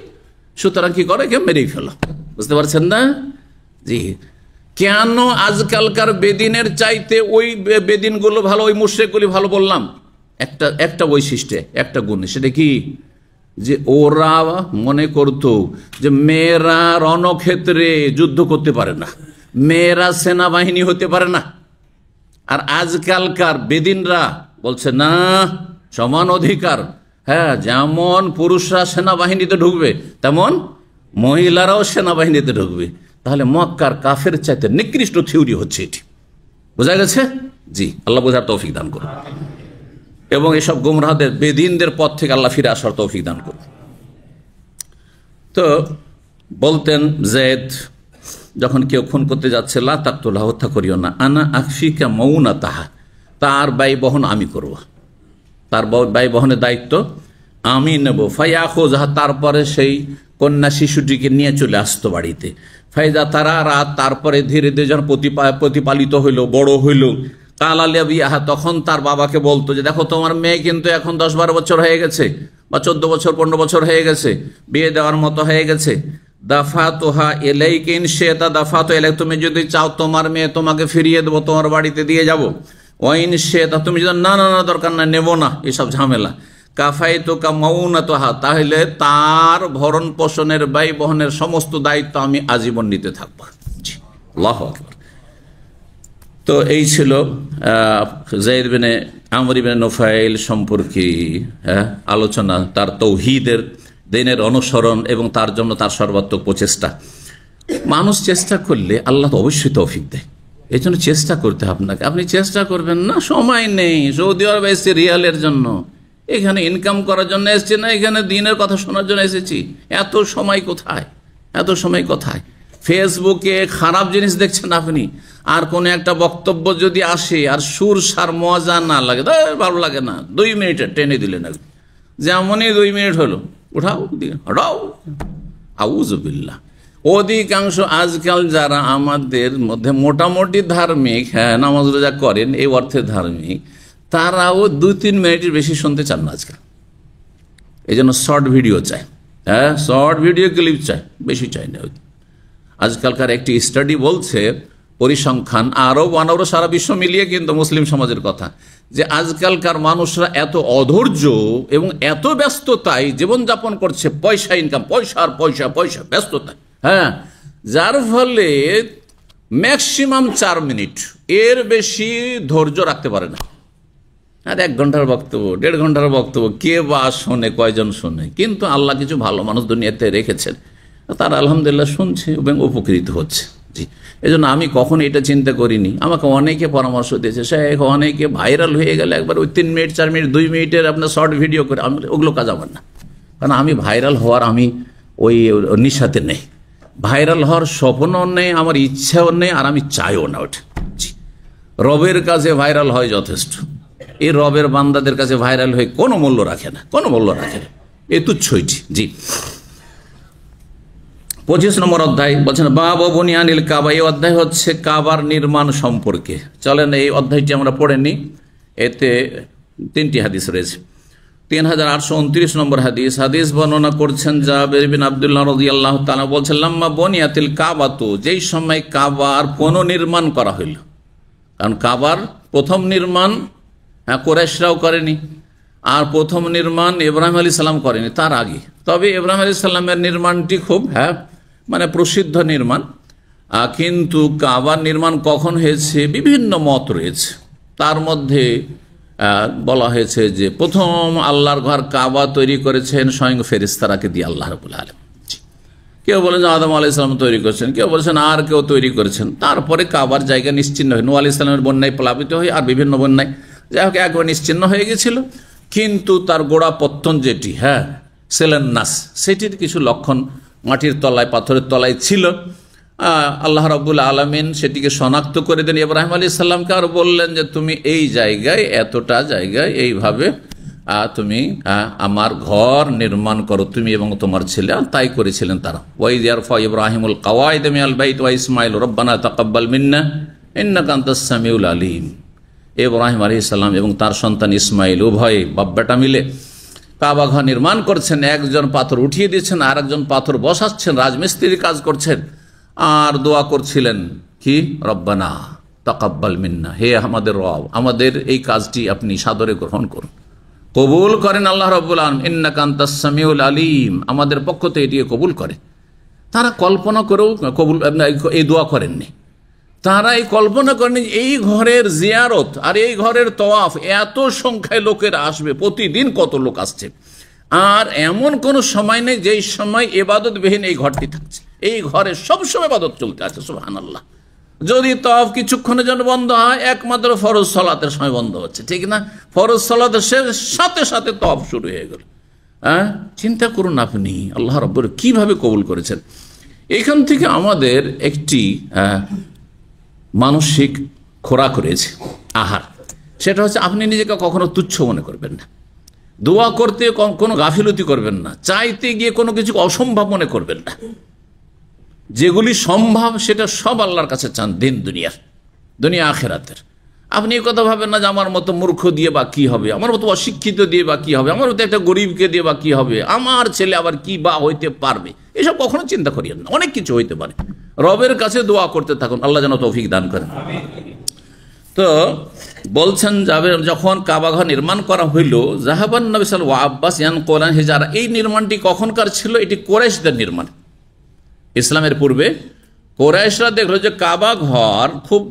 সুতরাং কি করে, কেউ মেরেই ফেলো। বুঝতে পারছেন না? জি। কেন আজকালকার বেদিনের চাইতে ওই বেদিনগুলো ভালো, ওই মুশরিকগুলি ভালো বললাম? একটা বৈশিষ্ট্যে, একটা গুণে। সেটা কি? যে ওরা মনে করতো যে মেয়েরা রণক্ষেত্রে যুদ্ধ করতে পারে না, মেয়েরা সেনাবাহিনী হতে পারে না। আর আজকালকার বেদিনরা বলছে না, সমান অধিকার। হ্যাঁ, যেমন পুরুষরা সেনাবাহিনীতে ঢুকবে, তেমন মহিলারাও সেনাবাহিনীতে ঢুকবে। তাহলে মক্কার কাফের চাইতে নিকৃষ্ট থিওরি হচ্ছে এটি। বোঝা গেছে? জি, আল্লাহ বোঝার তৌফিক দান করুন, এবং এসব গুমরাহদের, বেদিনদের পথ থেকে আল্লাহ ফিরে আসার তৌফিক দান করুন। তো বলতেন জেদ, যখন কেউ খুন করতে যাচ্ছে, লা তাকতুলহা, হত্যা করিও না, আনা আকফিকা মাউনাতাহা, তার ব্যয় বহন আমি করব, তার ব্যয় বহনের দায়িত্ব আমি নেব। ফায়াখুযহা, তারপরে সেই কন্যা শিশুটিকে নিয়ে চলে আসতো বাড়িতে। ফাইদা তারা রাত, তারপরে ধীরে ধীরে যখন প্রতিপালিত হইল, বড় হইল, কাল আলিয়া বিয়াহা, তখন তার বাবাকে বলতো যে দেখো তোমার মেয়ে কিন্তু এখন 10-12 বছর হয়ে গেছে, বা 14 বছর 15 বছর হয়ে গেছে, বিয়ে দেওয়ার মতো হয়ে গেছে। দাফাতুহা ইলাইকা ইন শি'তা, দাফাতু ইলাইকা, তুমি যদি চাও তোমার মেয়ে তোমাকে ফিরিয়ে দেবো, তোমার বাড়িতে দিয়ে যাবো। ওয়াইন শি'তা, তুমি যদি না দরকার না, নেবো না, এসব ঝামেলা। কাফাইতুকা মাউনাতাহা, তাহলে তার ভরণ পোষণের, ব্যয় বহনের সমস্ত দায়িত্ব আমি আজীবন নিতে থাকবো। জি, আল্লাহু আকবার। তো এই ছিল যায়েদ বিন আমর ইবনে নুফাইল সম্পর্কে আলোচনা, তার তৌহিদের, দ্বীনের অনুসরণ এবং তার জন্য তার সর্বাত্মক প্রচেষ্টা। মানুষ চেষ্টা করলে আল্লাহ তো অবশ্যই তৌফিক দেয়, এই জন্য চেষ্টা করতে আপনাকে। আপনি চেষ্টা করবেন না, সময় নেই। সৌদি আরব এসেছি রিয়ালের জন্য, এখানে ইনকাম করার জন্য এসেছি না, এখানে দ্বীনের কথা শোনার জন্য এসেছি। এত সময় কোথায়? ফেসবুকে খারাপ জিনিস দেখছেন আপনি, আর কোনো একটা বক্তব্য যদি আসে আর সুর সার মজা না লাগে, ভালো লাগে না, 2 মিনিটে টেনে দিলেন, যেমনই 2 মিনিট হলো উঠাও, হটাও, আউযুবিল্লাহ। অধিকাংশ আজকাল যারা আমাদের মধ্যে মোটামুটি ধার্মিক, হ্যাঁ, নামাজ রোজা করেন, এই অর্থে ধার্মিক, তারাও 2-3 মিনিটের বেশি শুনতে চান না আজকাল। এই জন্য শর্ট ভিডিও চাই, হ্যাঁ, শর্ট ভিডিও ক্লিপ চাই, বেশি চাই না। আজকালকার একটি স্টাডি বলছে, পরিসংখ্যান আরব অনারব সারা বিশ্ব মিলিয়ে কিন্তু মুসলিম সমাজের কথা, যে আজকালকার মানুষরা এত অধৈর্য এবং এত ব্যস্ততায় জীবনযাপন করছে, পয়সা ইনকাম, পয়সা ব্যস্ততায়, হ্যাঁ, যার ফলে ম্যাক্সিমাম 4 মিনিট, এর বেশি ধৈর্য রাখতে পারে না। আর 1 ঘন্টার বক্তব্য, 1.5 ঘন্টার বক্তব্য কে বা শোনে, কয়জন শোনে? কিন্তু আল্লাহ কিছু ভালো মানুষ দুনিয়াতে রেখেছেন, তারা আলহামদুলিল্লাহ শুনছে এবং উপকৃত হচ্ছে। জি, এই জন্য আমি কখনো এটা চিন্তা করিনি। আমাকে অনেকে পরামর্শ দিয়েছে, শেখ, অনেকে ভাইরাল হয়ে গেলে একবার ওই 3 মিনিট 4 মিনিট 2 মিনিটের আপনার শর্ট ভিডিও করে, আমি ওগুলো কাজ আমার না। কারণ আমি ভাইরাল হওয়ার, আমি ওই নিশাতে নেই, ভাইরাল হওয়ার স্বপ্নও নেই, আমার ইচ্ছাও নেই, আর আমি চাইও না ওটা। জি, রবের কাছে ভাইরাল হয় যথেষ্ট। এই রবের বান্দাদের কাছে ভাইরাল হয়ে কোনো মূল্য রাখে না, এ তুচ্ছইটি। জি, 25 নম্বর অধ্যায় বলছেন বাব বুনিয়ানিল কাবা। এই অধ্যায় হচ্ছে কাবার নির্মাণ সম্পর্কে। চলেন এই অধ্যায়টি আমরা পড়ে নিই। এতে 3টি হাদিস রয়েছে। 3829 নম্বর হাদিস বর্ণনা করছেন জাবের বিন আব্দুল্লাহ রাদিয়াল্লাহু তাআলা বলছেন, লাম্মা বুনিয়াতিল কাবাতু, যেই সময় কাবার পুনর্নির্মাণ করা হইল। কারণ কাবার প্রথম নির্মাণ কুরাইশরাও করেনি, আর প্রথম নির্মাণ ইব্রাহিম আলাইহিস সালাম করেনি, তার আগে। তবে ইব্রাহিম আলাইহিস সালামের নির্মাণটি খুব প্রসিদ্ধ নির্মাণ। কিন্তু কাবার নির্মাণ কখন হয়েছে বিভিন্ন মত রয়েছে। তার মধ্যে বলা হয়েছে যে প্রথম আল্লাহর ঘর কাবা তৈরি করেছেন স্বয়ং ফেরেশতারাকে দিয়ে আল্লাহ রাব্বুল আলামিন। কেউ বলেন আদম আলাইহিস সালাম তৈরি করেছেন, কেউ বলেছেন আর কেউ তৈরি করেছেন। তারপরে কাবার জায়গা নিশ্চিহ্ন হয়, নূহ আলাইহিস সালামের বন্যায় প্লাবিত হয়ে আর বিভিন্ন বন্যায়, যাই হোক একবার নিশ্চিহ্ন হয়ে গেছিল। কিন্তু তার গোড়া পত্তন যেটি সেলেন্নাস, সেটির কিছু লক্ষণ মাটির তলায় পাথরের তলায় ছিল। আল্লাহ রাব্বুল আলামিন সেটিকে শনাক্ত করে দেন ইব্রাহিম আলাইহিস সালামকে, আর বললেন যে তুমি এই জায়গায়, এতটা জায়গায় এইভাবে তুমি আমার ঘর নির্মাণ করো, তুমি এবং তোমার ছেলে। তাই করেছিলেন তারা। ওয়াইদ ইয়ারফা ইব্রাহিমুল কাওয়াইদ মিনাল বাইত ওয়া ইসমাঈল রব্বানা তাকাব্বাল মিন্না ইন্নাকা আনতাস সামিউল আলিম। ইব্রাহিম আলাইহিস সালাম এবং তার সন্তান ইসমাইল উভয় বাপ বেটা মিলে কাবা ঘর নির্মাণ করছেন। একজন পাথর উঠিয়ে দিচ্ছেন, আর একজন পাথর বসাচ্ছেন, রাজমিস্ত্রির কাজ করছেন, আর দোয়া করছিলেন কি, রব্বানা তাকাব্বাল মিন্না, হে আমাদের রব, আমাদের এই কাজটি আপনি সাদরে গ্রহণ করুন, কবুল করেন আল্লাহ রাব্বুল আলামিন, ইন্নাকা আনতাস সামিউল আলিম, আমাদের পক্ষ থেকে এটিকে কবুল করে। তারা কল্পনা করেও কবুল এই দোয়া করেননি। তারা এই কল্পনা করেন এই ঘরের জিয়ারত আর এই ঘরের তওয়াফ, এত সংখ্যায় লোকের আসবে, প্রতিদিন কত লোক আসছে, আর এমন কোন সময় নেই যেই সময় ইবাদতবিহীন এই ঘরটি থাকছে। এই ঘরে সবসময় ইবাদত চলতে আছে, সুবহানাল্লাহ। যদি তওয়াফ কিছুক্ষণের জন্য বন্ধ হয়, একমাত্র ফরজ সালাতের সময় বন্ধ হচ্ছে, ঠিক না? ফরজ সালাতের সাথে সাথে তওয়াফ শুরু হয়ে গেল। চিন্তা করুন আপনি আল্লাহ রাব্বুল কিভাবে কবুল করেছেন। এখান থেকে আমাদের একটি মানসিক খোরাক রয়েছে, আহার। সেটা হচ্ছে আপনি নিজেকে কখনো তুচ্ছ মনে করবেন না, দোয়া করতে কোনো গাফিলতি করবেন না, চাইতে গিয়ে কোনো কিছু অসম্ভব মনে করবেন না। যেগুলি সম্ভব সেটা সব আল্লাহর কাছে চান, দিন দুনিয়া আখেরাতের। আপনি এই কথা ভাবেন না যে আমার মতো মূর্খ দিয়ে বা কি হবে, আমার মতো অশিক্ষিত দিয়ে বা কি হবে, আমার মতো একটা গরিবকে দিয়ে বা কি হবে, আমার ছেলে আবার কি বা হইতে পারবে, এসব কখনো চিন্তা করিয়েন না। অনেক কিছু হইতে পারে। রবের কাছে দোয়া করতে থাকুন, আল্লাহ যেন তৌফিক দান করেন। তো বলছেন যাবে, যখন কাবাঘর নির্মাণ করা হইল, জাহাবান নবী সাল্লাল্লাহু আলাইহি ওয়া আব্বাস ইয়ানকুলান হিজারা, এই নির্মাণটি কখনকার ছিল? এটি কুরাইশদের নির্মাণ। ইসলামের পূর্বে কুরাইশরা দেখলো যে কাবা ঘর খুব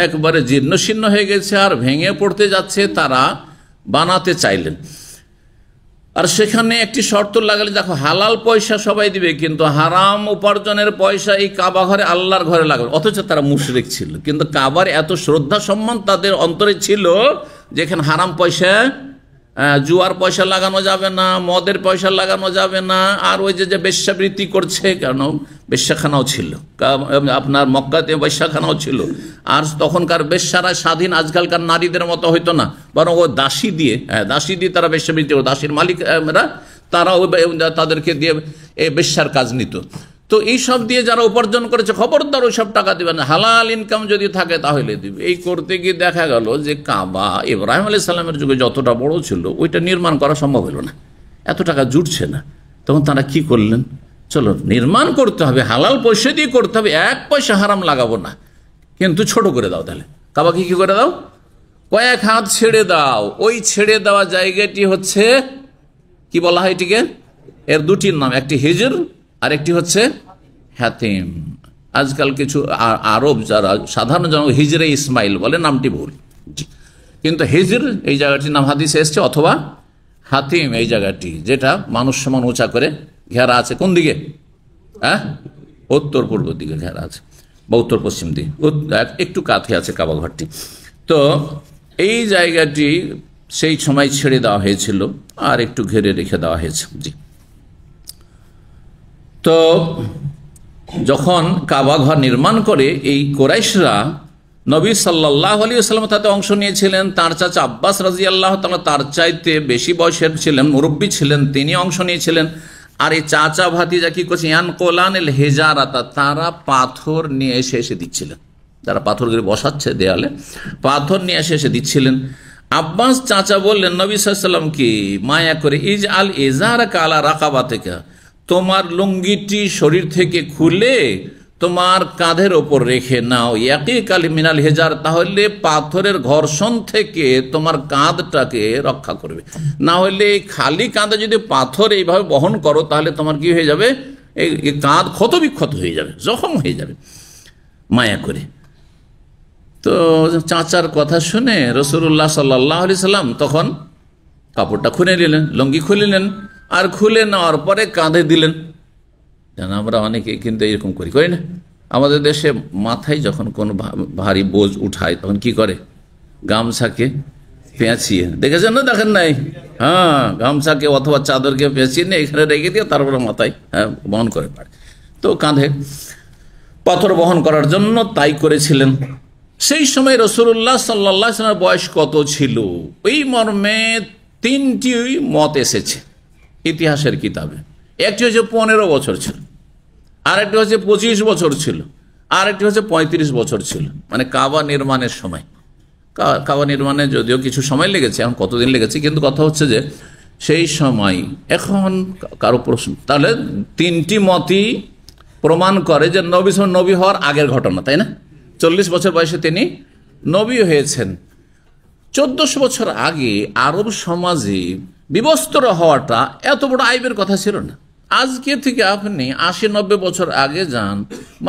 একবারে জীর্ণশীর্ণ হয়ে গেছে আর ভেঙে পড়তে যাচ্ছে, তারা বানাতে চাইলেন। আর সেখানে একটি শর্ত লাগালে, দেখো হালাল পয়সা সবাই দিবে, কিন্তু হারাম উপার্জনের পয়সা এই কাবা ঘরে, আল্লাহর ঘরে লাগবে। অথচ তারা মুশরিক ছিল, কিন্তু কাবার এত শ্রদ্ধা সম্মান তাদের অন্তরে ছিল, যেখানে হারাম পয়সা, জুয়ার পয়সা লাগানো যাবে না, মদের পয়সা লাগানো যাবে না। আর ওই যে বেশ্যাবৃত্তি করছে, কারণ বেশ্যাখানাও ছিল, আপনার মক্কাতে বেশ্যাখানাও ছিল। আর তখনকার বেশ্যারা স্বাধীন আজকালকার নারীদের মতো হইতো না, বরং ও দাসী দিয়ে তারা বেশ্যাবৃত্তি, দাসীর মালিকরা তারা তাদেরকে দিয়ে এই বেশ্যার কাজ নিত। তো এইসব দিয়ে যারা উপার্জন করেছে, খবরদার ওইসব টাকা দিবেন না, হালাল ইনকাম যদি থাকে তাহলে দিবে। এই করতে গিয়ে দেখা গেল যে কাবা ইব্রাহিম আলাইহিস সালামের যুগে যতটা বড় ছিল, ওইটা নির্মাণ করা সম্ভব হলো না, এত টাকা জুটছে না। তখন তারা কি করলেন, চলো নির্মাণ করতে হবে, হালাল পয়সা দিয়ে করতে হবে, এক পয়সা হারাম লাগাবো না, কিন্তু ছোট করে দাও। তাহলে কাবাকে কি করে দাও, কয়েক হাত ছেড়ে দাও। ওই ছেড়ে দেওয়া জায়গাটি হচ্ছে কি বলা হয় এটিকে, এর দুটির নাম, একটি হিজর আর একটি হচ্ছে হাতিম। আজকাল কিছু আরব যারা সাধারণ জন হিজরে ইসমাইল বলে, নামটি ভুল, কিন্তু হিজর এই জায়গাটির নাম হাদিসে এসছে, অথবা হাতিম এই জায়গাটি, যেটা মানুষ সমান উঁচা করে ঘেরা আছে। কোন দিকে? উত্তর পূর্ব দিকে ঘেরা আছে, বা উত্তর পশ্চিম দিকে, একটু কাছে আছে কাবা ঘরটি। তো এই জায়গাটি সেই সময় ছেড়ে দেওয়া হয়েছিল আর একটু ঘিরে রেখে দেওয়া হয়েছে। জি, তো যখন কাবা ঘর নির্মাণ করে এই কুরাইশরা, নবী সাল্লাল্লাহু আলাইহি ওয়াসাল্লাম তাতে অংশ নিয়েছিলেন। তার চাচা আব্বাস রাদিয়াল্লাহু তাআলা তার চাইতে বেশি বয়সের ছিলেন, মুরব্বী ছিলেন, তিনি অংশ নিয়েছিলেন। আর এই চাচা ভাতিজা কি করছে, ইয়ানকুলানিল হিজারাতা, তারা পাথর নিয়ে এসে দিচ্ছিলেন। যারা পাথরগুলি বসাচ্ছে দেয়ালে, পাথর নিয়ে এসে দিচ্ছিলেন। আব্বাস চাচা বললেন নবী সাল্লাল্লাহু আলাইহি ওয়াসাল্লামকে মায়া করে, ইজ আল ইজারাকা আলা রাকাবাতিকা, তোমার লুঙ্গিটি শরীর থেকে খুলে তোমার কাঁধের ওপর রেখে নাও, ইয়াকিকাল মিনাল হিজার, তাহলে পাথরের ঘর্ষণ থেকে তোমার কাঁধটাকে রক্ষা করবে। না হলে খালি কাঁধে যদি পাথর এইভাবে বহন করো তাহলে তোমার কি হয়ে যাবে, এই কাঁধ ক্ষত বিক্ষত হয়ে যাবে, জখম হয়ে যাবে। মায়া করে তো চাচার কথা শুনে রাসূলুল্লাহ সাল্লাল্লাহু আলাইহি সাল্লাম তখন কাপড়টা খুলে নিলেন, লুঙ্গি খুলে নিলেন, আর খুলে নেওয়ার পরে কাঁধে দিলেন। জানা আমরা অনেকে কিন্তু এরকম করি না। আমাদের দেশে মাথায় যখন কোনো ভারী বোঝ উঠায় তখন কি করে, গামছাকে পেঁচিয়ে, দেখেছেন না, দেখেন নাই? হ্যাঁ, গামছাকে অথবা চাদরকে পেঁচিয়ে নিয়ে এখানে রেখে দিয়ে তারপরে মাথায় বহন করে পারে। তো কাঁধে পাথর বহন করার জন্য তাই করেছিলেন। সেই সময় রাসূলুল্লাহ সাল্লাল্লাহু আলাইহি ওয়াসাল্লামের বয়স কত ছিল, ওই মর্মে তিনটি মত এসেছে ইতিহাসের কিতাবে। একটি হচ্ছে 15 বছর ছিল, আরেকটি হচ্ছে 25 বছর ছিল, আরেকটি হচ্ছে 35 বছর ছিল, মানে কাবা নির্মাণের সময়। কাবা নির্মাণে যদিও কিছু সময় লেগেছে, এখন কতদিন লেগেছে, কিন্তু কথা হচ্ছে যে সেই সময়। এখন কারো প্রশ্ন, তাহলে তিনটি মতই প্রমাণ করে যে নবী হওয়ার আগের ঘটনা, তাই না? 40 বছর বয়সে তিনি নবী হয়েছেন। 1400 বছর আগে আরব সমাজে বিবস্ত্র হওয়াটা এত বড় আইবের কথা ছিল না। আজকে থেকে আপনি 80-90 বছর আগে যান,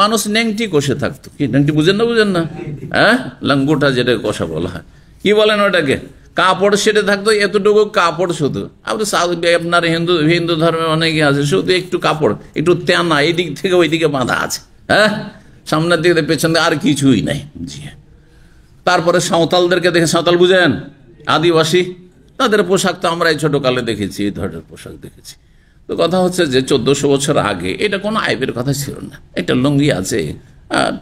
মানুষ নেংটি কষে থাকতো। কি নেংটি বুঝেন না? হ্যাঁ, লাঙ্গুটা যেটা কষা বলা হয়, কি বলেন ওটাকে, কাপড় সেটে থাকতো, এতটুকু কাপড় শুধু। আপনি আপনার হিন্দু ধর্মে অনেকে আছে শুধু একটু কাপড়, একটু তেনা এই দিক থেকে ওই দিকে বাঁধা আছে, হ্যাঁ, সামনের দিকে পেছন দিকে আর কিছুই নাই। জি। তারপরে সাঁওতালদেরকে দেখে, সাঁওতাল বুঝেন, আদিবাসী, তাদের পোশাক তো আমরা এই ছোটকালে দেখেছি, এই ধরনের পোশাক দেখেছি। তো কথা হচ্ছে যে 1400 বছর আগে এটা কোনো আইবের কথা ছিল না। এটা লুঙ্গি আছে, আর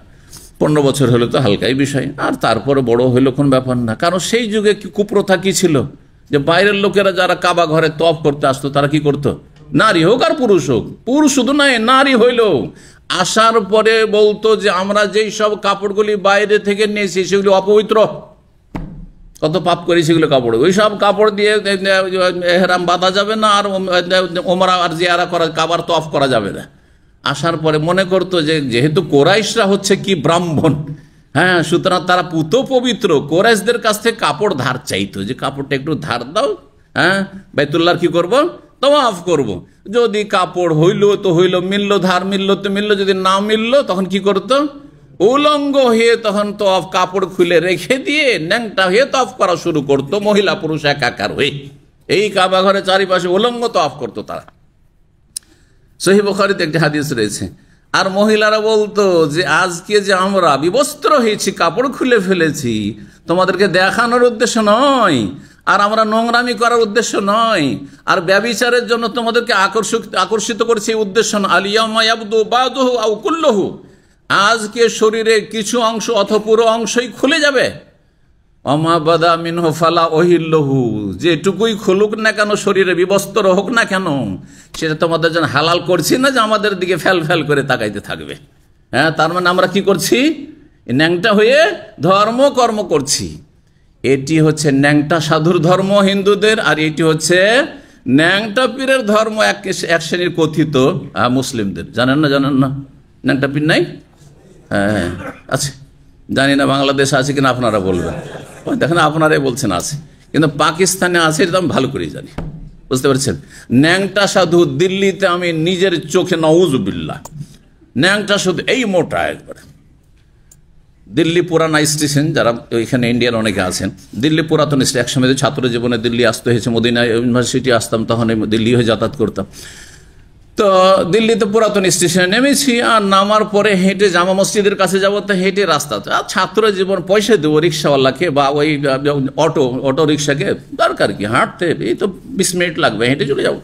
15 বছর হলে তো হালকাই বিষয়, আর তারপরে বড় হইলো কোন ব্যাপার না। কারণ সেই যুগে কি কুপ্রথা কি ছিল, যে বাইরের লোকেরা যারা কাবা ঘরে তওয়াফ করতে আসতো তারা কি করতো, নারী হোক আর পুরুষ হোক, পুরুষ শুধু নয়, নারী হইল, আসার পরে বলতো যে আমরা যেই সব কাপড়গুলি বাইরে থেকে নিয়েছি সেগুলি অপবিত্র, কত পাপ করি সেগুলো কাপড়, ওই সব কাপড় দিয়ে এহরাম বাঁধা যাবে না, আর ওমরা আর জিয়ারা করা, কাবার তওয়াফ করা যাবে না। আসার পরে মনে করতো যে যেহেতু কোরাইশরা হচ্ছে কি ব্রাহ্মণ, হ্যাঁ, সুতরাং তারা পুত পবিত্র, কোরাইশদের কাছ থেকে কাপড় ধার চাইতো, যে কাপড়টা একটু ধার দাও, হ্যাঁ, বাইতুল্লাহর কি করব, তওয়াফ করব। যদি কাপড় হইল তো হইল, মিলল, ধার মিলল তো মিলল, যদি না মিলল তখন কি করতো, উলঙ্গ হয়ে তখন তওয়াফ কাপড় খুলে রেখে দিয়ে ন্যাংটা হয়ে তওয়াফ করা শুরু করতো, মহিলা পুরুষ একাকার হয়ে এই কাবা ঘরের চারিপাশে উলঙ্গ তওয়াফ করতো তারা। সহিহ বুখারীতে একটি হাদিস রয়েছে। আর মহিলারা বলতো যে আজকে যে আমরা বিবস্ত্র হয়েছি, কাপড় খুলে ফেলেছি, তোমাদেরকে দেখানোর উদ্দেশ্য নয়, আর আমরা নোংরামি করার উদ্দেশ্য নয়, আর ব্যভিচারের জন্য তোমাদেরকে আকর্ষিত করছে এই উদ্দেশ্য নয়। আলিয়ামা ইয়াবদু বাদুহু আও কুল্লুহু, আজকে শরীরে কিছু অংশ অথবা পুরো অংশই খুলে যাবে। অমা বাদা মিনহু ফালা ওহিল্লহু, যেটুকুই খুলুক না কেন, শরীরে বিবস্ত্র হোক না কেন, সেটা তোমাদের জন্য হালাল করছি না যে আমাদের দিকে ফ্যাল ফ্যাল করে তাকাইতে থাকবে। হ্যাঁ, তার মানে আমরা কি করছি, ন্যাংটা হয়ে ধর্মকর্ম করছি। এটি হচ্ছে ন্যাংটা সাধুর ধর্ম হিন্দুদের, আর এটি হচ্ছে ন্যাংটা পীরের ধর্ম এক শ্রেণীর কথিত মুসলিমদের। জানেন না ন্যাংটা পীর নাই? হ্যাঁ আছে, জানি না বাংলাদেশে আছে কিনা, আপনারা বলবেন। দেখেন, আপনারাই বলছেন আছে, কিন্তু পাকিস্তানে আছে, এটা আমি ভালো করেই জানি, বুঝতে পারছেন। ন্যাংটা সাধু দিল্লিতে আমি নিজের চোখে, নাউজুবিল্লাহ, ন্যাংটা সাধু এই মোটা একবার। দিল্লি পুরানা স্টেশন, যারা ওইখানে ইন্ডিয়ান অনেকে আছেন, দিল্লি পুরাতন স্টেশন, একসময় ছাত্র জীবনে দিল্লি আসতে হয়েছে, মদিনা ইউনিভার্সিটি আসতাম, তখন দিল্লি হয়ে যাতায়াত করতাম। তো দিল্লিতে পুরাতন স্টেশনে নেমেছি, আর নামার পরে হেঁটে জামা মসজিদের কাছে যাবো, তো হেঁটে রাস্তা, আর ছাত্র জীবন, পয়সা দেবো রিক্সাওয়ালাকে বা ওই অটো রিক্সাকে, দরকার কি, হাঁটতে এই তো 20 মিনিট লাগবে, হেঁটে চলে যাবো।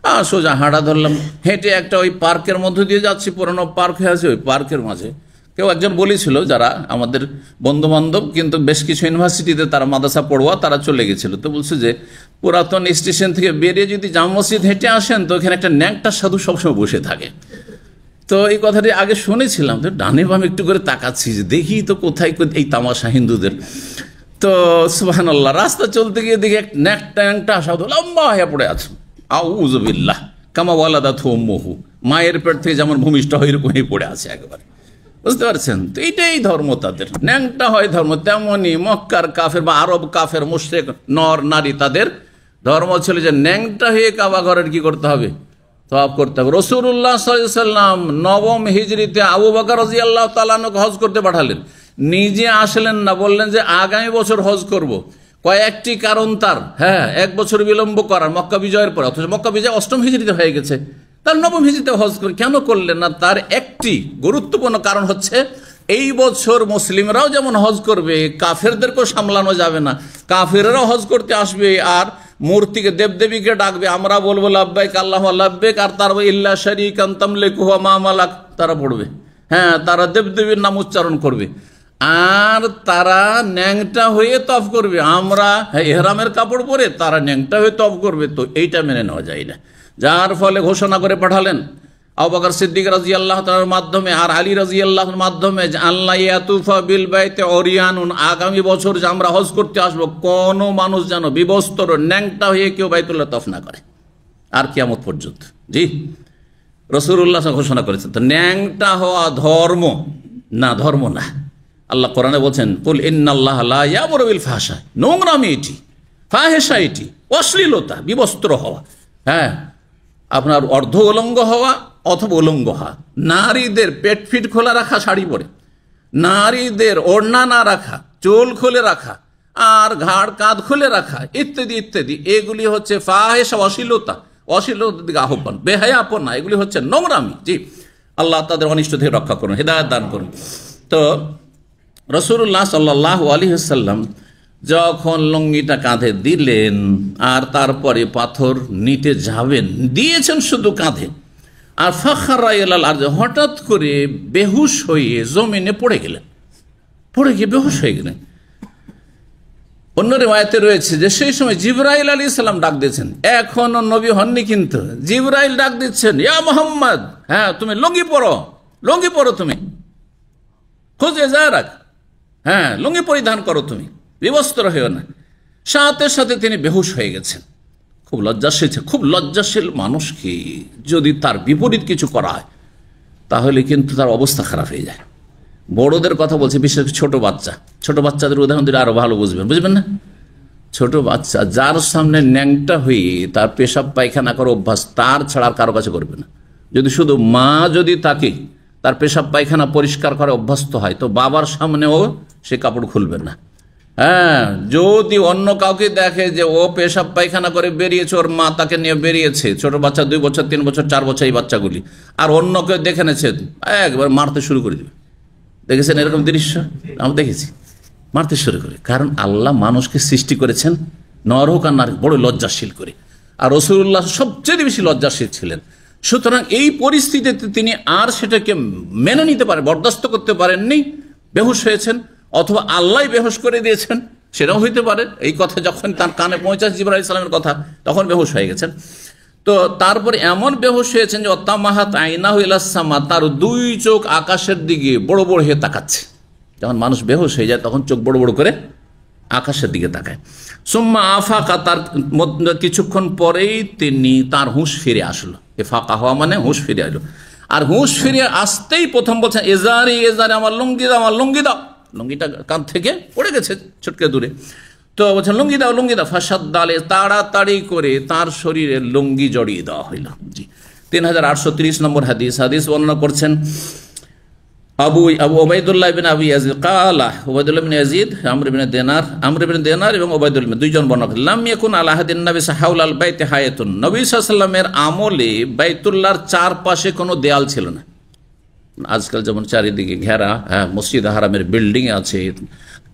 আর সোজা হাঁটা ধরলাম, হেঁটে একটা ওই পার্কের মধ্য দিয়ে যাচ্ছি, পুরোনো পার্ক হয়ে আছে, ওই পার্কের মাঝে কেউ একজন বলেছিল, যারা আমাদের বন্ধু বান্ধব, কিন্তু বেশ কিছু ইউনিভার্সিটিতে তারা মাদ্রাসা পড়ুয়া, তারা চলে গেছিল। তো বলছে যে পুরাতন স্টেশন থেকে বেরিয়ে যদি জামা মসজিদ হেঁটে আসেন, তো ওখানে একটা ন্যাংটা সাধু সবসময় বসে থাকে। তো এই কথাটি আগে শুনেছিলাম, তো ডানে বামে একটু করে তাকাচ্ছি যে দেখি তো কোথায় এই তামাশা হিন্দুদের। তো সুবহানাল্লাহ, রাস্তা চলতে গিয়ে দিকে ন্যাংটা সাধু লম্বা হয়ে পড়ে আছে, আউযুবিল্লাহ, কামা ওয়ালাদাতহু উম্মুহু, মায়ের পেট থেকে যেমন ভূমিষ্ঠ হয় এরকম হয়ে পড়ে আছে একেবারে, বুঝতে পারছেন? তো এইটাই ধর্ম তাদের, ন্যাংটা হয় ধর্ম। তেমনি মক্কার কাফের বা আরব কাফের মুশরিক নর নারী, তাদের ধর্ম ছিল যে ন্যাংটা হয়ে কাবা ঘরের কি করতে হবে, তওয়াফ করতে হবে। রাসূলুল্লাহ সাল্লাল্লাহু আলাইহি সাল্লাম নবম হিজরিতে আবু বকর রাদিয়াল্লাহু তাআলা আনহুকে হজ করতে পাঠালেন, নিজে আসলেন না, বললেন যে আগামী বছর হজ করব। কয়েকটি কারণ তার, হ্যাঁ, এক বছর বিলম্ব করার মক্কা বিজয়ের পর, অথচ মক্কা বিজয় অষ্টম হিজরিতে হয়ে গেছে, তার নবম হিজরিতে হজ করে কেন করলেন না? তার একটি গুরুত্বপূর্ণ কারণ হচ্ছে এই বছর মুসলিমরাও যেমন হজ করবে, কাফেরদেরকেও সামলানো যাবে না, কাফেররাও হজ করতে আসবে আর মূর্তিকে দেবদেবীকে ডাকবে, আমরা বলবো লাব্বাইক আল্লাহুম্মা লাব্বাইক, আর তার ইল্লা শারীকান তামলিকুহু ওয়া মা মালাক তারা পড়বে, হ্যাঁ, তারা দেবদেবীর নাম উচ্চারণ করবে, আর তারা ন্যাংটা হয়ে তফ করবে, আমরা ইহরামের কাপড় পরে তারা ন্যাংটা হয়ে তফ করবে। তো এইটা মেনে নেওয়া যায় না, যার ফলে ঘোষণা করে পাঠালেন আবু বকর সিদ্দিক রাদিয়াল্লাহু তাআলার মাধ্যমে আর আলী রাদিয়াল্লাহুর মাধ্যমে যে আল্লাহ ইয়াতুফা বিল বাইতে ওরিয়ানুন, আগামী বছর যে আমরা হজ করতে আসবো, কোন মানুষ যেন বিবস্ত্র ন্যাংটা হয়ে কেউ বাইতুল্লাহ তফ না করে আর কিয়ামত পর্যন্ত। জি, রাসূলুল্লাহ ঘোষণা করেছেন। তো ন্যাংটা হওয়া ধর্ম না, ধর্ম না। আল্লাহ কোরআনে বলছেন, কুল ইন্নাল্লাহা লা ইয়ামুরু বিল ফাহশা, নোংরামি এটি, ফাহেশা এটি, অশ্লীলতা, বিবস্ত্র হওয়া, হ্যাঁ, আপনার অর্ধ উলঙ্গ হওয়া অথবা উলঙ্গ হওয়া, নারীদের পেট ফিট খোলা রাখা শাড়ি পরে, নারীদের ওড়না না রাখা, চুল খুলে রাখা আর ঘাড় কাঁধ খুলে রাখা ইত্যাদি ইত্যাদি, এগুলি হচ্ছে ফাহেশা, অশ্লীলতা, অশ্লীলতার দিকে আহ্বান, বেহায়াপনা, এগুলি হচ্ছে নোংরামি। জি, আল্লাহ তাদের অনিষ্ট থেকে রক্ষা করুন, হিদায়াত দান করুন। তো রাসূলুল্লাহ সাল্লাল্লাহু আলাইহি ওয়াসাল্লাম যখন লুঙ্গিটা কাঁধে দিলেন আর তারপরে পাথর নিতে যাবেন, দিয়েছেন শুধু কাঁধে, আর ফাখারা ইলাল আরদ, হঠাৎ করে বেহুশ হয়ে জমিনে পড়ে গেলেন, পড়ে গিয়ে বেহুশ হয়ে গেলেন। অন্য রিওয়ায়াতে রয়েছে যে সেই সময় জিবরাইল আলাইহিস সালাম ডাক দিয়েছেন, এখনো নবী হননি কিন্তু জিবরাইল ডাক দিচ্ছেন, ইয়া মুহাম্মদ, হ্যাঁ তুমি লুঙ্গি পরো, লুঙ্গি পরো, তুমি খুঁজ ইজারাক, হ্যাঁ লুঙ্গি পরিধান করো, তুমি বিবস্ত্র হয়েও না। সাথে সাথে তিনি বেহুশ হয়ে গেছেন। খুব লজ্জাশীল, খুব লজ্জাশীল মানুষকে যদি তার বিপরীত কিছু করা হয় তাহলে কিন্তু তার অবস্থা খারাপ হয়ে যায়। বড়দের কথা বলছে, বিশেষ ছোট বাচ্চা, ছোট বাচ্চাদের উদাহরণ দিলে আরো ভালো বুঝবেন, বুঝবেন না? ছোট বাচ্চা যার সামনে ন্যাংটা হয়ে তার পেশাব পায়খানা করার অভ্যাস, তার ছাড়া আর কারো কাছে করবে না। যদি শুধু মা যদি তাকে তার পেশাব পায়খানা পরিষ্কার করে অভ্যস্ত হয়, তো বাবার সামনেও সে কাপড় খুলবে না। হ্যাঁ, যদি অন্য কাউকে দেখে যে ও পেশাব পায়খানা করে বেরিয়েছে, ওর মা তাকে নিয়ে বেরিয়েছে, ছোট বাচ্চা 2 বছর 3 বছর 4 বছর এই বাচ্চাগুলি, আর অন্য কেউ দেখে নেছে, একবার মারতে শুরু করে দেবে। দেখেছেন এরকম দৃশ্য? আমরা দেখেছি, মারতে শুরু করে। কারণ আল্লাহ মানুষকে সৃষ্টি করেছেন নর হোক আর নারী বড় লজ্জাশীল করে, আর রাসূলুল্লাহ সবচেয়ে বেশি লজ্জাশীল ছিলেন। সুতরাং এই পরিস্থিতিতে তিনি আর সেটাকে মেনে নিতে পারেন, বরদাস্ত করতে পারেননি, বেহুশ হয়েছেন, অথবা আল্লাহ বেহুশ করে দিয়েছেন, সেটাও হইতে পারে। এই কথা যখন তার কানে পৌঁছাচ্ছে জিবরাইল আলাইহিস সালামের কথা, তখন বেহুশ হয়ে গেছেন। তো তারপরে এমন বেহুশ হয়েছেন যে অত্তামাহাত আইনাহু ইলাস সামা, তার 2 চোখ আকাশের দিকে বড় বড় হয়ে তাকাচ্ছে। যখন মানুষ বেহুশ হয়ে যায় তখন চোখ বড় বড় করে আকাশের দিকে তাকায়। সুম্মা আফাকা, তার কিছুক্ষণ পরেই তার হুঁশ ফিরে আসলো। এ ফাঁকা হওয়া মানে হুঁশ ফিরে আসলো। আর হুঁশ ফিরে আসতেই প্রথম বলছেন, এজারি এজারি, আমার লুঙ্গি দাও, আমার লুঙ্গি দাও। লুঙ্গিটা কাঁধ থেকে পড়ে গেছে ছটকে দূরে, তো বলছেন লুঙ্গি দাও, লুঙ্গি দাও। ফাসাদ্দালে, তাড়াতাড়ি করে তার শরীরে লুঙ্গি জড়িয়ে দেওয়া হইল। জি, 3830 নম্বর হাদিস। হাদিস বর্ণনা করছেন আবু ওবাইদুল্লাহ ইবনে আবি ইয়াজিদ কালা, ওবাইদুল্লাহ ইবনে ইয়াজিদ, আমর ইবনে দিনার এবং ওবাইদুল্লাহ ইবনে, 2 জন বর্ণনা করেন, লাম ইয়াকুন আলা হাদিন নবী হাওলাল বাইতি হায়াতুন, নবী সাল্লাল্লাহু আলাইহি ওয়াসাল্লামের আমলে বাইতুল্লাহর চারপাশে কোনো দেয়াল ছিল না। আজকাল যেমন চারিদিকে ঘেরা, হ্যাঁ, মসজিদ হারামের বিল্ডিং আছে,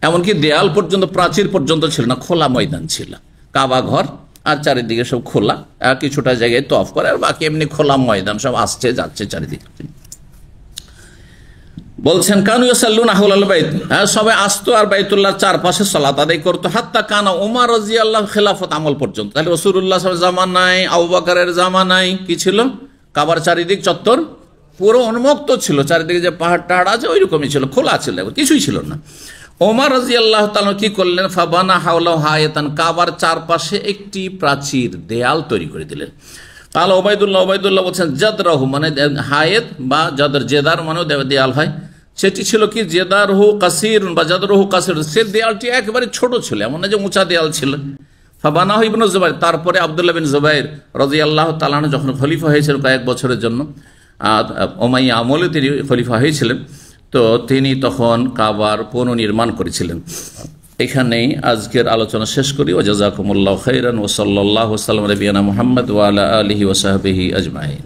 এমনকি দেয়াল পর্যন্ত, প্রাচীর পর্যন্ত ছিল না, খোলা ময়দান ছিল। কাবা ঘর আর চারিদিকে সব খোলা, কিছুটা জায়গায় তফ করে, আর বাকি এমনি খোলা ময়দান, সব আসছে যাচ্ছে চারিদিকে। বলছেন কানু ইয়াসাল্লুনা হাওলাল বাইত, হ্যাঁ, সবাই আসতো আর বাইতুল্লাহর চারপাশে সালাত আদায় করতো। হাত্তা কানা উমর রাদিয়াল্লাহু খেলাফত আমল পর্যন্ত। তাহলে রাসূলুল্লাহ সাল্লাল্লাহু আলাইহি ওয়াসাল্লাম জামানায়, আবু বকরের জামানায় কি ছিল? কাবার চারিদিক চত্বর পুরো উন্মুক্ত ছিল, চারিদিকে যে পাহাড় টাহাড় আছে ওই রকমই ছিল, খোলা ছিল, কিছুই ছিল না। ওমর রাদিয়াল্লাহু তাআলা কি করলেন, ফাবানা হাওলাহু হায়াতান, কাবার চারপাশে একটি প্রাচীর দেয়াল তৈরি করে দিলেন। কাল ওবায়দুল্লাহ বলছেন জাদরাহু, মানে হায়েত বা জেদার মানেও দেয়াল হয়, সেটি ছিল কি জেদারহু কাসির বা জাদরহু কাসির, সে দেয়ালটি একেবারে ছোট ছিল, এমন না যে উঁচা দেয়াল ছিল। ফাবানাহু ইবনু জুবাইর, তারপরে আব্দুল্লাহ বিন জুবাইর রাদিয়াল্লাহু তাআলা আনহু যখন খলিফা হয়েছিলেন কয়েক বছরের জন্য, উমাইয়া আমলে তিনি খলিফা হয়েছিলেন, তো তিনি তখন কাবার পুনর্নির্মাণ করেছিলেন। এখানেই আজকের আলোচনা শেষ করি। ওয়া জাযাকুমুল্লাহু খাইরান ওয়া সাল্লাল্লাহু ওয়া সাল্লাম আলা নবিয়িনা মুহাম্মদ ওয়া আলা আলিহি ওয়া সাহবিহি আজমাইন।